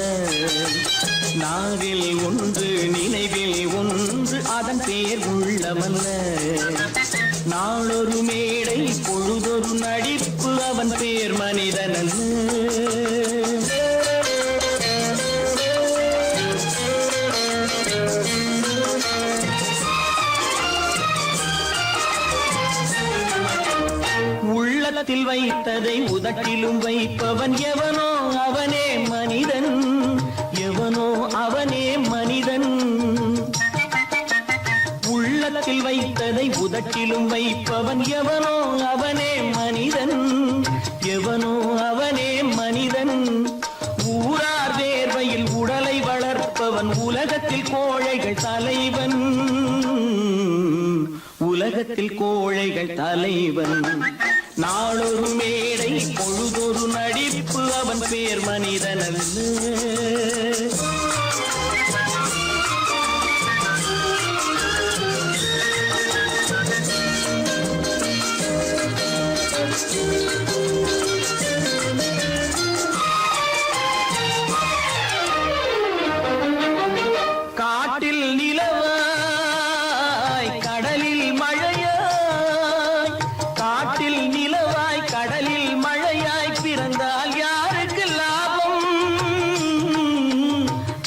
நாவில் ஒன்று நினைவில் ஒன்று அதன் பேர் உள்ளமல்ல. நாளொரு மேடை பொழுதொரு நடிப்பு அவன் பேர் மனிதனல்ல. உள்ளத்தில் வைத்ததை உதட்டிலும் வைப்பவன் எவனோ அவனே எவனோ அவனே மனிதன், எவனோ அவனே மனிதன். ஊரார் வேர்வையில் உடலை வளர்ப்பவன் உலகத்தில் கோழைகள் தலைவன், உலகத்தில் கோழைகள் தலைவன். நாளொரு மேடை பொழுதொரு நடிப்பு அவன் பேர் மனிதன் அல்ல. காட்டில் நிலவாய் கடலில் மழையாய், காட்டில் நிலவாய் கடலில் மழையாய் பிறந்தால் யாருக்கு லாபம்,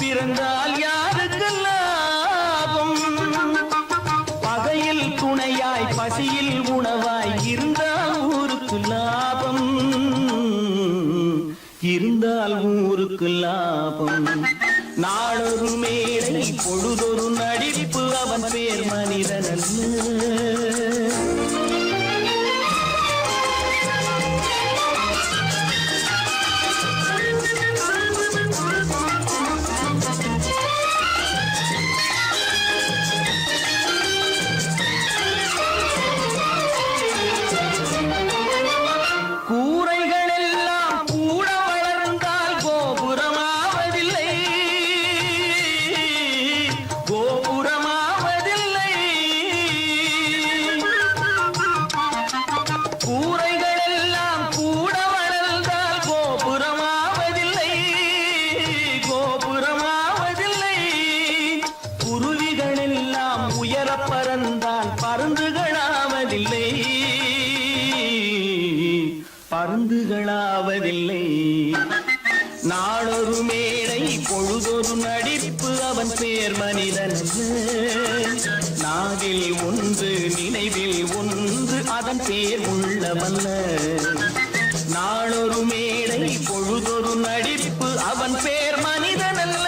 பிறந்தால் யாருக்கு லாபம். பகையில் துணையாய் பசியில் உணவாய் இருந்தால் ஊருக்கு லாபம், இருந்தால் ஊருக்கு லாபம். நாளொரு மேடை பொழுதொரு நடிப்பு அவன் பேர் மனிதன் அல்ல. கூரைகள் எல்லாம் கூட வளர்ந்தால் கோபுரமாவதில்லை, கோபுரமாவதில்லை. கூரைகள் எல்லாம் கூட வளர்ந்தால் கோபுரமாவதில்லை, கோபுரமாவதில்லை. குருவிகள் எல்லாம் உயர பறந்தால் பருந்துகளாவதில்லை, பருந்துகளாவதில்லை. நாளொரு மேடை பொழுதொரு நடிப்பு அவன் பேர் மனிதன் அல்ல. நாவில் ஒன்று நினைவில் ஒன்று அதன் பேர் உள்ளவல்ல. நாளொரு மேடை பொழுதொரு நடிப்பு அவன் பேர் மனிதன் அல்ல.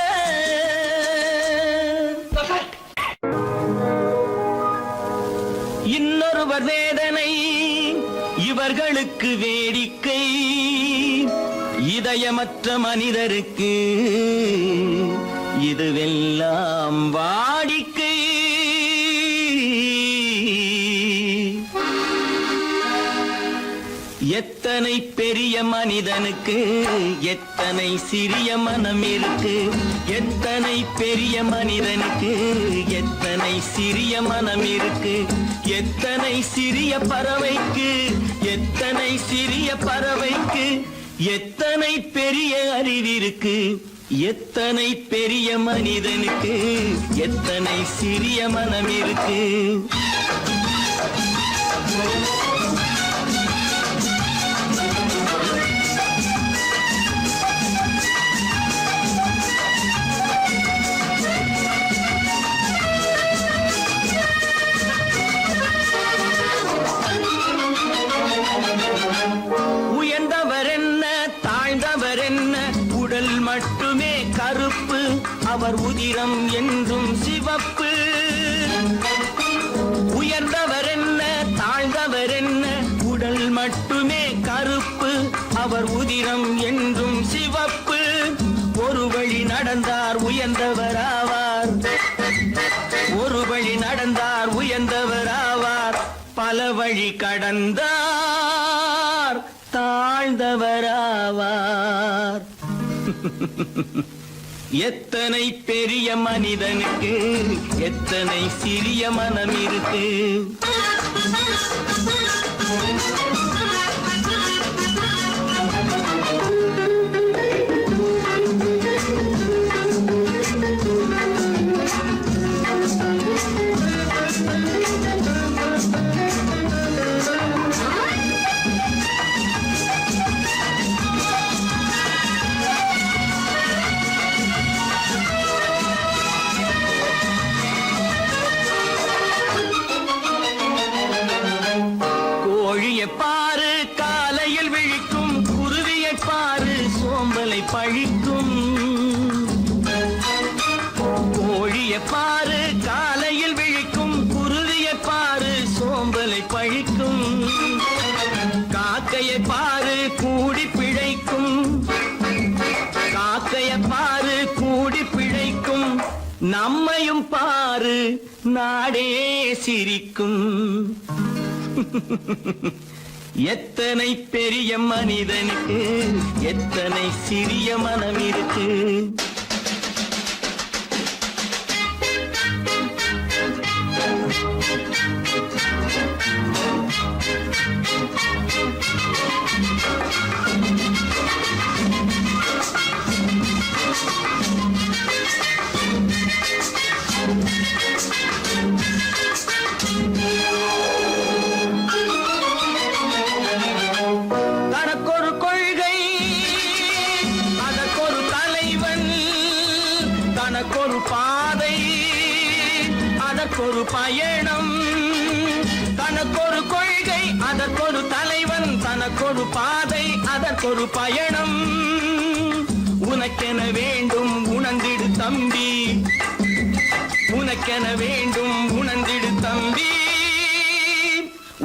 இன்னொருவர் வேதனை இவர்களுக்கு வேடிக்கை, இதயமற்ற மனிதருக்கு இதுவெல்லாம் வாடிக்கை. எத்தனை பெரிய மனிதனுக்கு எத்தனை சிறிய மனம் இருக்கு, எத்தனை பெரிய மனிதனுக்கு எத்தனை சிறிய மனம் இருக்கு. எத்தனை சிறிய பறவைக்கு எத்தனை சிறிய பறவைக்கு எத்தனை பெரிய அறிவிருக்கு. எத்தனை பெரிய மனிதனுக்கு எத்தனை சிறிய மனம் இருக்கு. உயர்ந்தவர் என்ன தாழ்ந்தவர் என்ன, உடல் மட்டுமே கருப்பு, அவர் உதிரம் என்றும் சிவப்பு. உயர்ந்தவர் என்ன தாழ்ந்தவர் என்ன, உடல் மட்டுமே கருப்பு, அவர் உதிரம் என்றும் சிவப்பு. ஒரு வழி நடந்தார் உயர்ந்தவர் ஆவார், ஒரு வழி நடந்தார் உயர்ந்தவர் ஆவார். பல வழி கடந்தார் தாழ்ந்தவராவார். எத்தனை பெரிய மனிதனுக்கு எத்தனை சிறிய மனம் இருக்கு. பாரு காலையில் விழிக்கும், குருவியை பாரு சோம்பலை பழிக்கும். கோழியை பாரு காலையில் விழிக்கும், குருவியை பாரு சோம்பலை பழிக்கும். பறவைய பாரு கூடி பிழைக்கும், நம்மையும் பாரு நாடே சிரிக்கும். எத்தனை பெரிய மனிதனுக்கு எத்தனை சிறிய மனம் இருக்கு. தனக்கொரு கொள்கை அதற்கொரு தலைவன், தனக்கொரு பாதை அதற்கொரு பயணம். தனக்கொரு கொள்கை அதற்கொரு தலைவன், தனக்கொரு பாதை அதற்கொரு பயணம். உனக்கென வேண்டும் உணர்ந்திடு தம்பி, உனக்கென வேண்டும் உணர்ந்திடு தம்பி.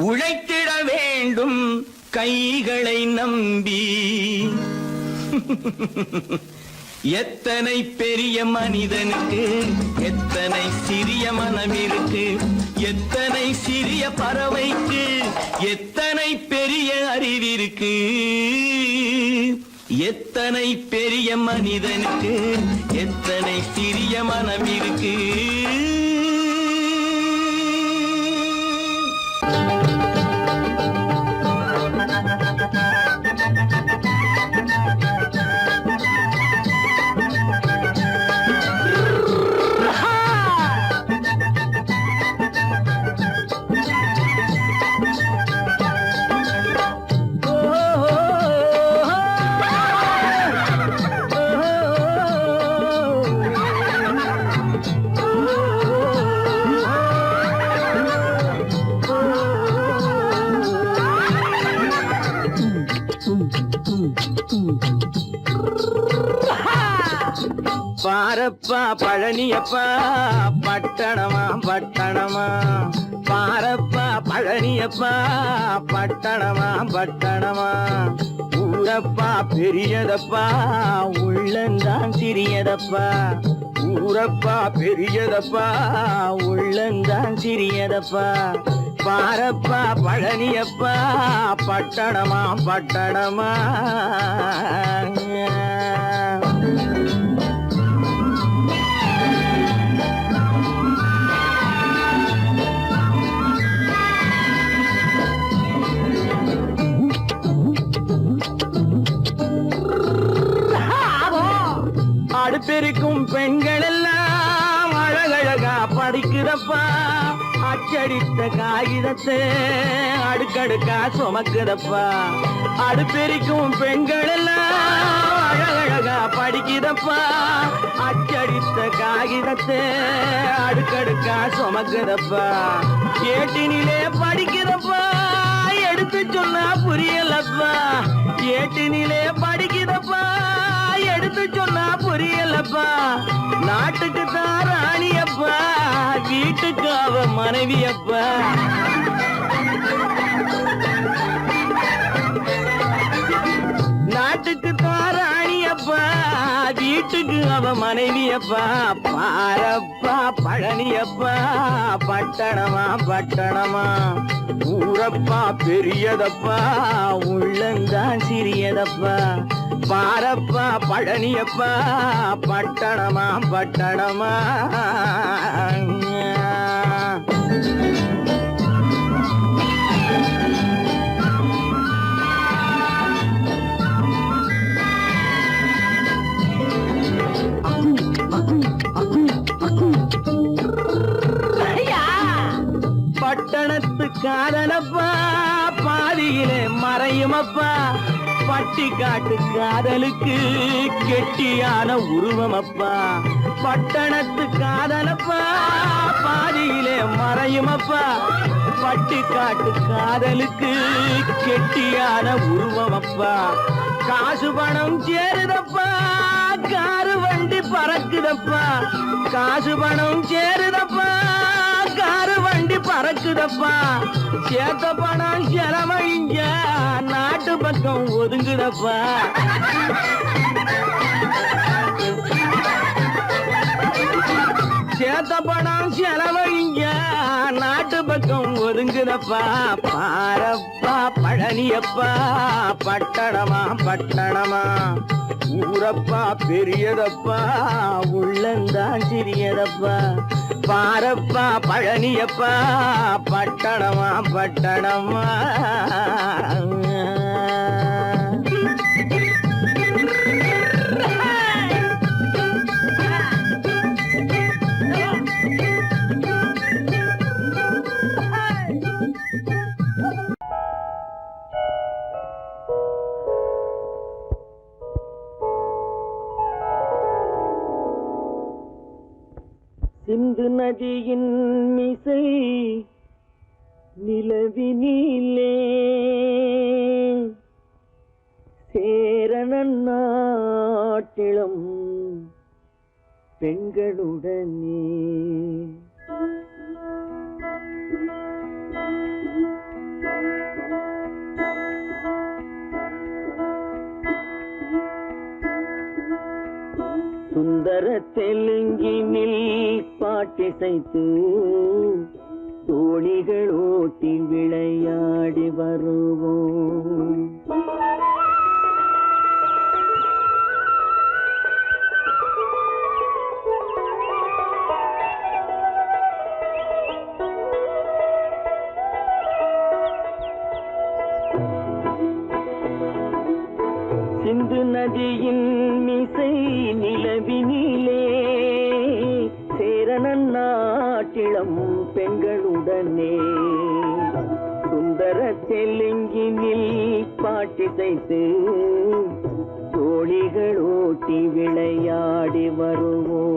உழைத்திட வேண்டும் கைகளை நம்பி. எத்தனை பெரிய மனிதனுக்கு எத்தனை சிறிய மனம் இருக்கு. எத்தனை சிறிய பறவைக்கு எத்தனை பெரிய அறிவிருக்கு. எத்தனை பெரிய மனிதனுக்கு எத்தனை சிறிய மனம் இருக்கு. பாரப்பா பழனியப்பா பட்டணமா பட்டணமா. பாரப்பா பழனியப்பா பட்டணமா பட்டணமா. ஊரப்பா பெரியதப்பா உள்ளந்தான் சிறியதப்பா. ஊரப்பா பெரியதப்பா உள்ளந்தான் சிறியதப்பா. பாரப்பா பழனியப்பா பட்டணமா பட்டணமா. அடுப்பெருக்கும் பெண்கள் எல்லாம் அழகழகா படிக்கிறப்பா. அச்சடித்த காகிதத்தை அடுக்கடுக்கா சுமக்குதப்பா. அடுப்பெருக்கும் பெண்கள் எல்லாம் அழகழகா படிக்கிறப்பா. அச்சடித்த காகிதத்தை அடுக்கடுக்கா சுமக்குதப்பா. ஏட்டினிலே படிக்கிறப்பா எடுத்து சொன்னா புரியலப்பா. ஏட்டினிலே படிக்கிறப்பா எடுத்து சொன்னா புரியலப்பா. நாட்டுக்கு தான் ராணியப்பா வீட்டுக்கு அவ மனைவியப்பா. நாட்டுக்கு தான் ராணியப்பா வீட்டுக்கு அவ மனைவியப்பா. பாரப்பா பழனியப்பா பட்டணமா பட்டணமா. ஊரப்பா பெரியதப்பா உள்ளந்தான் சிறியதப்பா. பாரப்பா பழனியப்பா பட்டணமா பட்டணமா. பட்டணத்து காதலப்பா பாதியிலே மறையுமப்பா. பட்டி காட்டு காதலுக்கு கெட்டியான உருவமப்பா. பட்டணத்து காதலப்பா பாதியிலே மறையுமப்பா. பட்டி காட்டு காதலுக்கு கெட்டியான உருவமப்பா. காசு பணம் சேருதப்பா காரு வண்டி பறக்குதப்பா. காசு பணம் சேருதப்பா காரு வண்டி பறக்குதப்பா. சேத்த பணம் செலவழிஞ்ச நாட்டு பக்கம் ஒதுங்குதப்பா. பணம் செலவழிங்க நாட்டு பக்கம் ஒதுங்குதப்பா பாரப்பா பழனியப்பா பட்டணமா பட்டணமா ஊரப்பா பெரியதப்பா உள்ளந்தான் சிறியதப்பா பாரப்பா பழனியப்பா பட்டணமா பட்டணமா சிந்து நதியின் மிசை நிலவினிலே சேரணன் நாட்டிளம் பெண்களுடனே சுந்தர தெலுங்கினில் பாட்டிசைத்து தோணிகள் ஓட்டி விளையாடி வருவோம். சிந்து நதியின் மிசை நிலவினிலே சேரணன் நாட்டிளம் பெண்களுடனே சுந்தர தெலுங்கினில் பாட்டிசைத்து தோணிகள் ஓட்டி விளையாடி வருவோம்.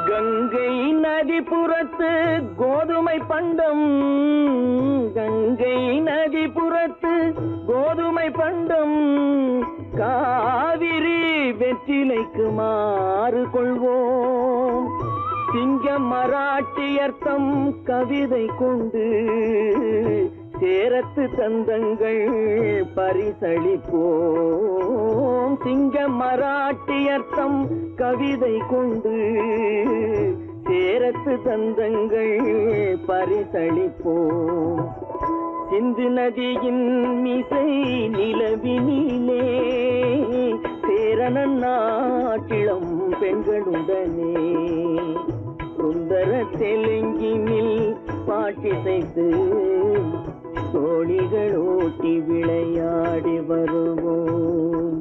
கங்கை நதிபுறத்து கோதுமை பண்டம் கங்கை நதிபுறத்து கோதுமை பண்டம் காவிரி வெற்றிலைக்கு மாறு கொள்வோம். சிங்க மராட்டியர்த்தம் கவிதை கொண்டு சேரத்து தந்தங்கள் பரிசளிப்போம். சிங்க மராட்டியர்த்தம் கவிதை கொண்டு சேரத்து தந்தங்கள் பரிசளிப்போம். சிந்து நதியின் மிசை நிலவினிலே சேரணன் நாட்டிளம் பெண்களுடனே சுந்தர தெலுங்கினில் பாட்டிசைத்து தோணிகள் ஓட்டி விளையாடி வருவோம்.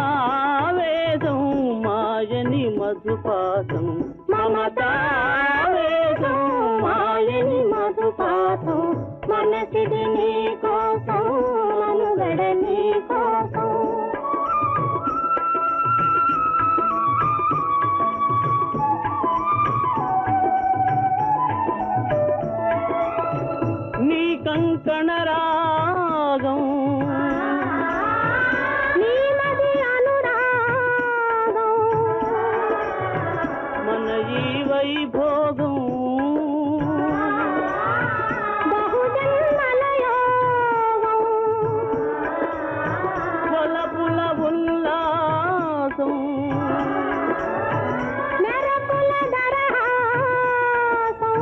మమతావేదం మాయని మధుపాతం మమతావేదం మాయని మధుపాతం మనసిది నీ కోసం మనుగడ నీ కోసం నీ కంకణ రాగం వైభోగం బహుజన్మలయోగం కొలపుల ఉల్లాసం మెరపుల దరహాసం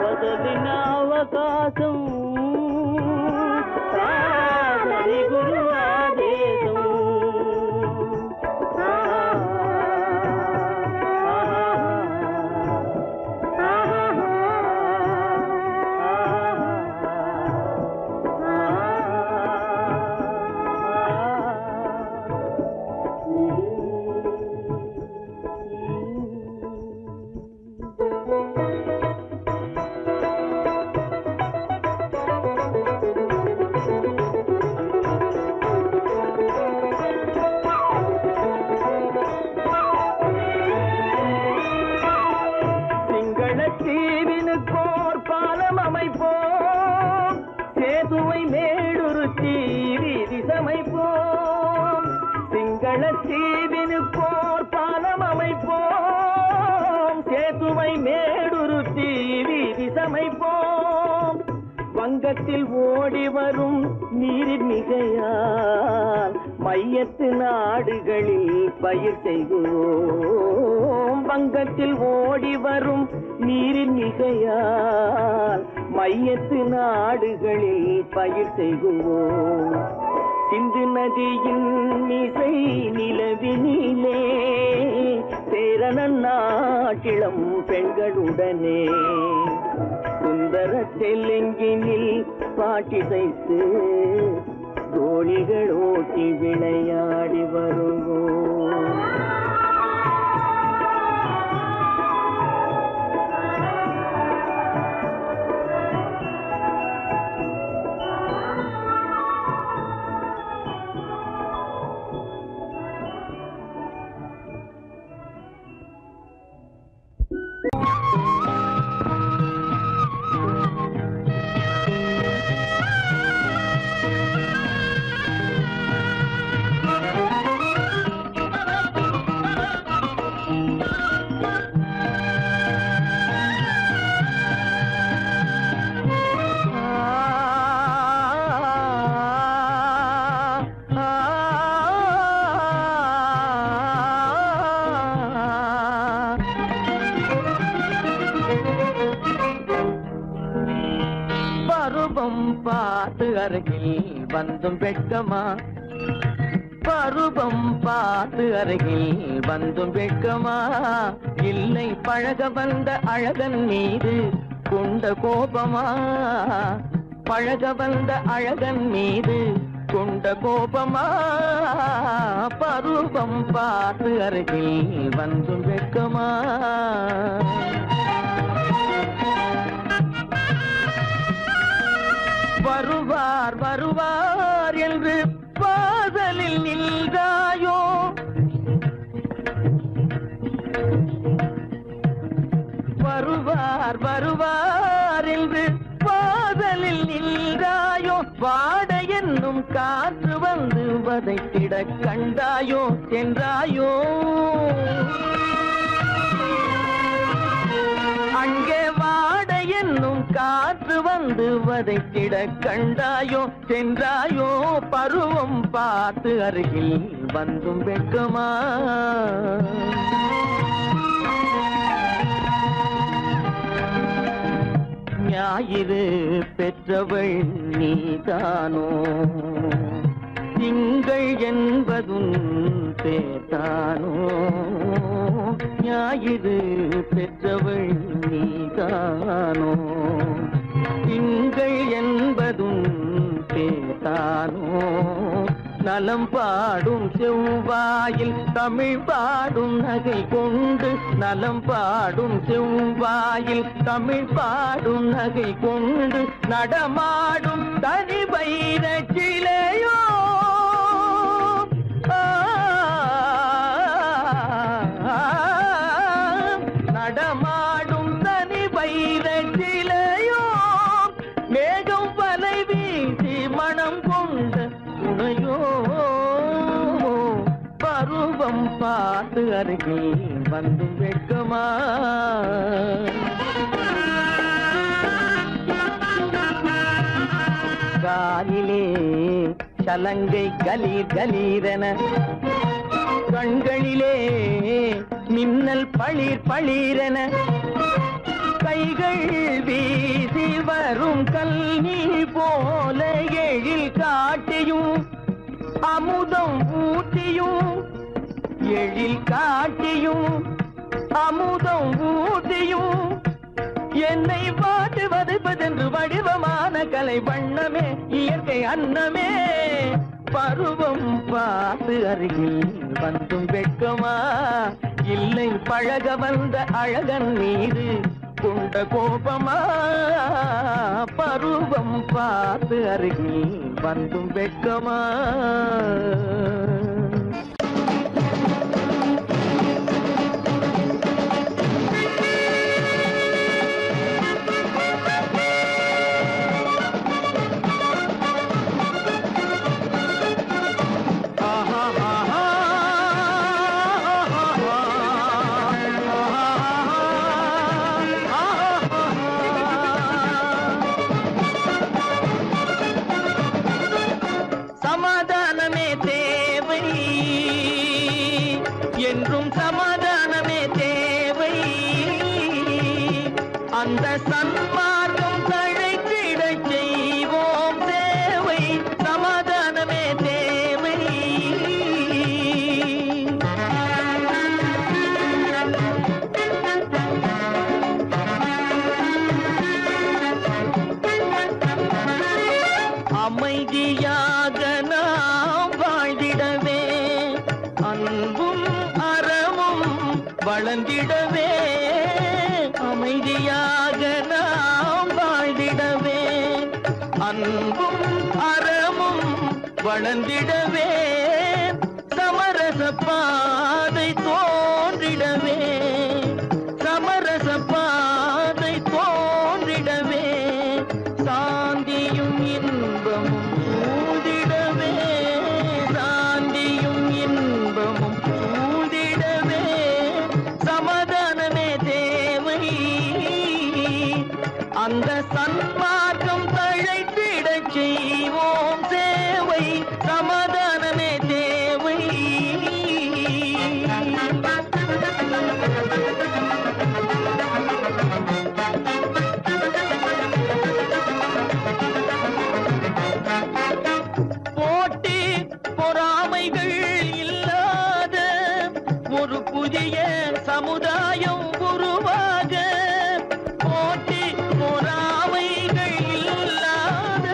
వదలిన అవకాశం வங்கத்தில் ஓடி வரும் நீரின் மிகையால் மையத்து நாடுகளில் பயிர் செய்கிறோம். வங்கத்தில் ஓடி வரும் நீரின் மிகையால் மையத்து நாடுகளில் பயிர் செய்கிறோம். சிந்து நதியின் மிசை நிலவினிலே சேரணன் நாட்டிளம் பெண்களுடனே சுந்தர தெலுங்கினில் பாட்டிசைத்து தோழிகள் ஓட்டி விளையாடி வருவோம். பருவம் பார்த்து அருகில் வந்தும் வெட்கமா, பருவம் பார்த்து அருகில் வந்தும் வெட்கமா, இல்லை பழக வந்த அழகன் மீது கொண்ட கோபமா, பழக வந்த அழகன் மீது கொண்ட கோபமா, பருவம் பார்த்து அருகில் வந்தும் வெட்கமா. வருவார் வருவார் என்று வாசலில் நின்றாயோ, வருவார் வருவார் என்று வாசலில் நின்றாயோ, வாட என்னும் காற்று வந்து வதைத்திட கண்டாயோ சென்றாயோ, அங்கே வாட என்னும் காற்று வந்து வதைத்திட கண்டாயோ சென்றாயோ, பருவம் பார்த்து அருகில் வந்தும் வெட்கமா. ஞாயிறு பெற்றவள் நீதானோ, திங்கள் என்பதும் பேத்தானோ, ஞாயிறு பெற்றவள் நீதானோ, திங்கள் என்பதும் பேத்தானோ, நலம் பாடும் செவ்வாயில் தமிழ் பாடும் நகை கொண்டு, நலம் பாடும் செவ்வாயில் தமிழ் பாடும் நகை கொண்டு, நடமாடும் தனி வைர சிலையோ, நடமாடும் தனி வைர சிலையோ, மேகம் வலை வீசி மனம் கொண்ட துணையோ, பருவம் பார்த்து அருகில் வந்து வெட்கமா. காலிலே சலங்கை கலீர் கலீரென, கண்களிலே மின்னல் பளிர் பளிரென, கைகள் வீசி வரும் கல்வி போல எழில் காட்டியும் அமுதம் ஊட்டியும், எழில் காட்டியும் அமுதம் ஊட்டியும், என்னை பாட்டு வதைப்பதென்று வடிவமான கலை வண்ணமே இயற்கை அன்னமே, பருவம் பார்த்து அருகில் வந்தும் வெட்கமா, இல்லை பழக வந்த அழகன் மீது கொண்ட கோபமா, பருவம் பார்த்து அருகில் வந்தும் வெட்கமா. அந்த சன்மார்க்கம் தழைத்திடச் செய்வோம் சேவை, சமாதானமே தேவை. அமைதியாக நாம் வாழ்ந்திடவே, அன்பும் அறமும் வளர்ந்திடவே. அமைதியாக நாம் வாழ்ந்திடவே, அன்பும் அறமும் வளர்ந்திடவே. சமரச பாதை தோன்றிடவே, சமரச பாதை தோன்றிடவே. சாந்தியும் இன்பமும் சூழ்ந்திடவே, சாந்தியும் இன்பமும் சூழ்ந்திடவே. சமாதானமே தேவை, அந்த சன்மார்க்கம் தழைத்திடச் செய்வோம் சேவை, சமாதானமே தேவை. போட்டி பொறாமைகள் இல்லாத ஒரு புதிய சமுதாயம் உருவாக. போட்டி பொறாமைகள் இல்லாத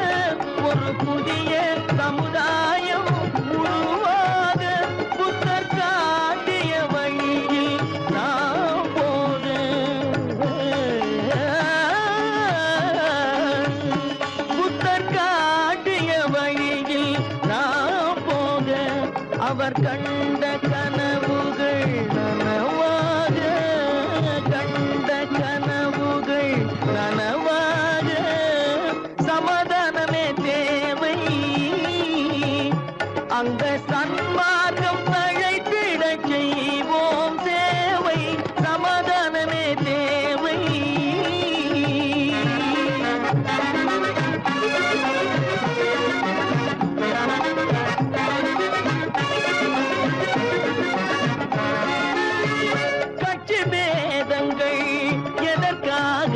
ஒரு புதிய சமுதாயம் உருவாக. புத்தர் காட்டிய வழியில் நாம் போக, புத்தர் காட்டிய வழியில் நாம் போக. அவர் கண்ட கனவுகள் நனவாக, கண்ட கனவுகள் நனவாக. சமாதானமே தேவை, அந்த சன்மார்க்கம் தழைத்திடச் செய்வோம் சேவை, சமாதானமே தேவை. கட்சி பேதங்கள் எதற்காக,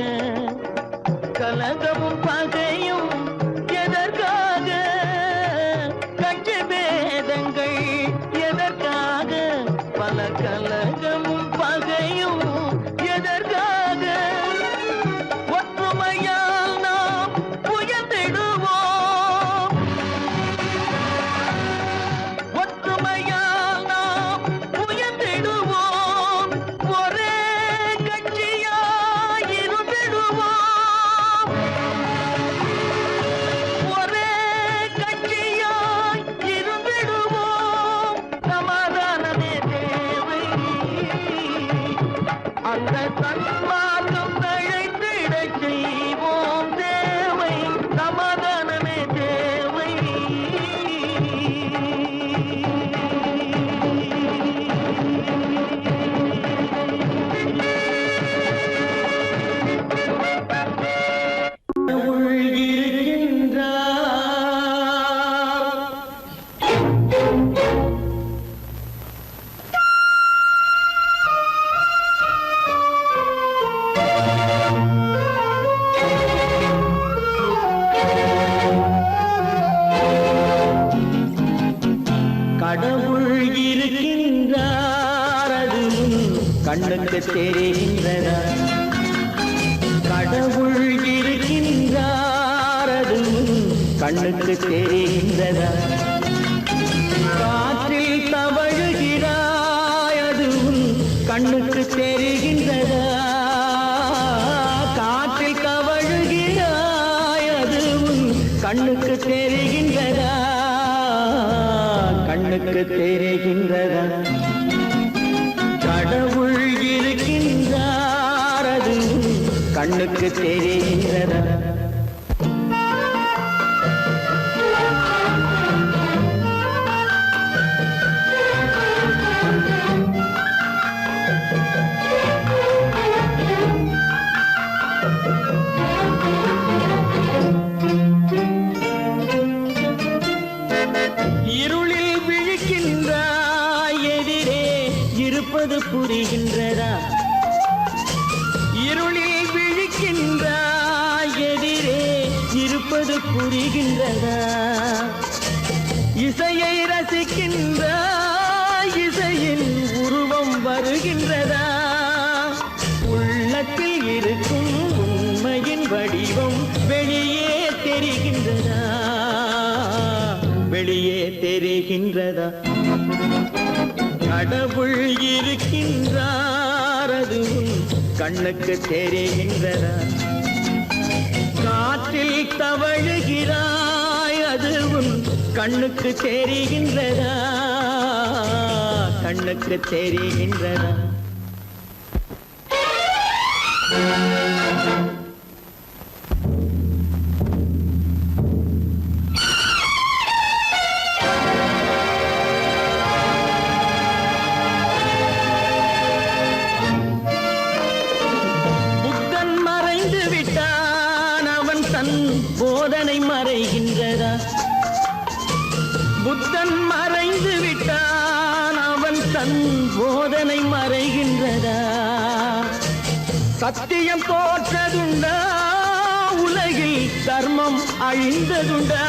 கலகமும் பகையும் எதற்காக. கட்சி பேதங்கள் எதற்காக, பல கலகமும் பகையும் எதற்காக. ஒற்றுமையால் நாம் உயர்ந்திடுவோம், ஒற்றுமையால் நாம் உயர்ந்திடுவோம். ஒரே கட்சியாய் இருந்திடுவோம், ஒரே கட்சியாய் இருந்திடுவோம். சமாதானமே தேவை, அந்த சன்மார்க்கம் தழைத்திடச் செய்வோம் தேவை, சமாதானமே தேவை. கடவுள் இருக்கின்றார், கடவுள் இருக்கின்றார், அது உன் கண்ணுக்கு தெரிகின்றதா? கடவுள் இருக்கின்றார், அது உன் கண்ணுக்கு தெரிகின்றதா? காற்றில் தவழுகிறாய், அது உன் கண்ணுக்கு தெரிகின்றதா? காற்றில் தவழுகிறாய், அது உன் கண்ணுக்கு தெரிகின்றதா? கண்ணுக்கு தெரிகின்றதா? கடவுள் இருக்கின்றார், அது உன் கண்ணுக்கு தெரிகின்றதா? இருளில் விழிக்கின்றாய், எதிரே இருப்பது புரிகின்றதா? இருளில் விழிக்கின்ற புரிகின்றதா இசையை ரசிக்கின்ற இசையின் உருவம் வருகின்றதா உள்ளத்தில் இருக்கும் உண்மையின் வடிவம் வெளியே தெரிகின்றதா வெளியே தெரிகின்றதா கடவுள் இருக்கின்றார் அது உன் கண்ணுக்கு தெரிகின்றதா காற்றில் தவழுகிறாய் அது உன் கண்ணுக்கு தெரிகின்றதா கண்ணுக்கு தெரிகின்றதா புத்தன் மறைந்து விட்டான் அவன் தன் போதனை மறைகின்றதா புத்தன் மறைந்து விட்டான் அவன் தன் போதனை மறைகின்றதா சத்தியம் தோற்றதுண்டா உலகில் தர்மம் அழிந்ததுண்டா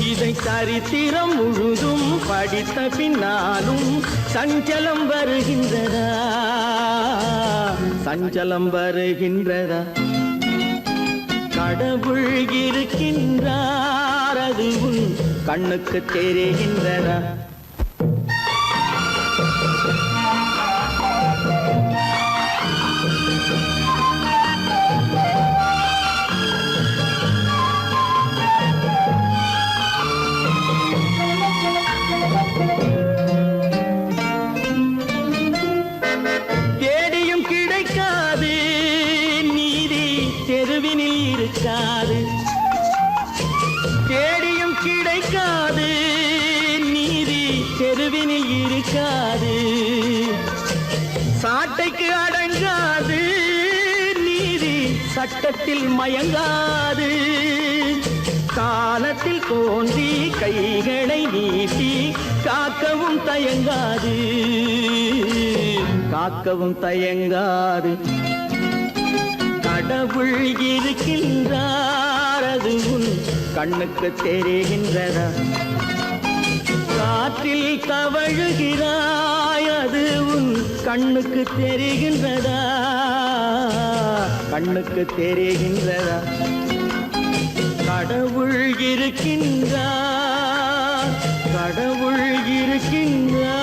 இதை சரித்திரம் முழுதும் படித்த பின்னாலும் சஞ்சலம் வருகின்றதா சஞ்சலம் வருகின்றதா கடவுள் இருக்கின்றார் அது உன் கண்ணுக்கு தெரிகின்றதா தேடியும் கிடைக்காது நீதி தெருவினில் இருக்காது தேடியும் கிடைக்காது நீதி தெருவினில் இருக்காது சாட்டைக்கு அடங்காது நீதி சட்டத்தில் மயங்காது காலத்தில் தோன்றி கைகளை நீட்டி காக்கவும் தயங்காது காக்கவும் தயங்காது கடவுள் இருக்கின்றார் அது உன் கண்ணுக்கு தெரிகின்றதா காற்றில் தவழுகிறாய் அது உன் கண்ணுக்கு தெரிகின்றதா கண்ணுக்கு தெரிகின்றதா கடவுள் இருக்கின்றார் கடவுள் இருக்கின்றார்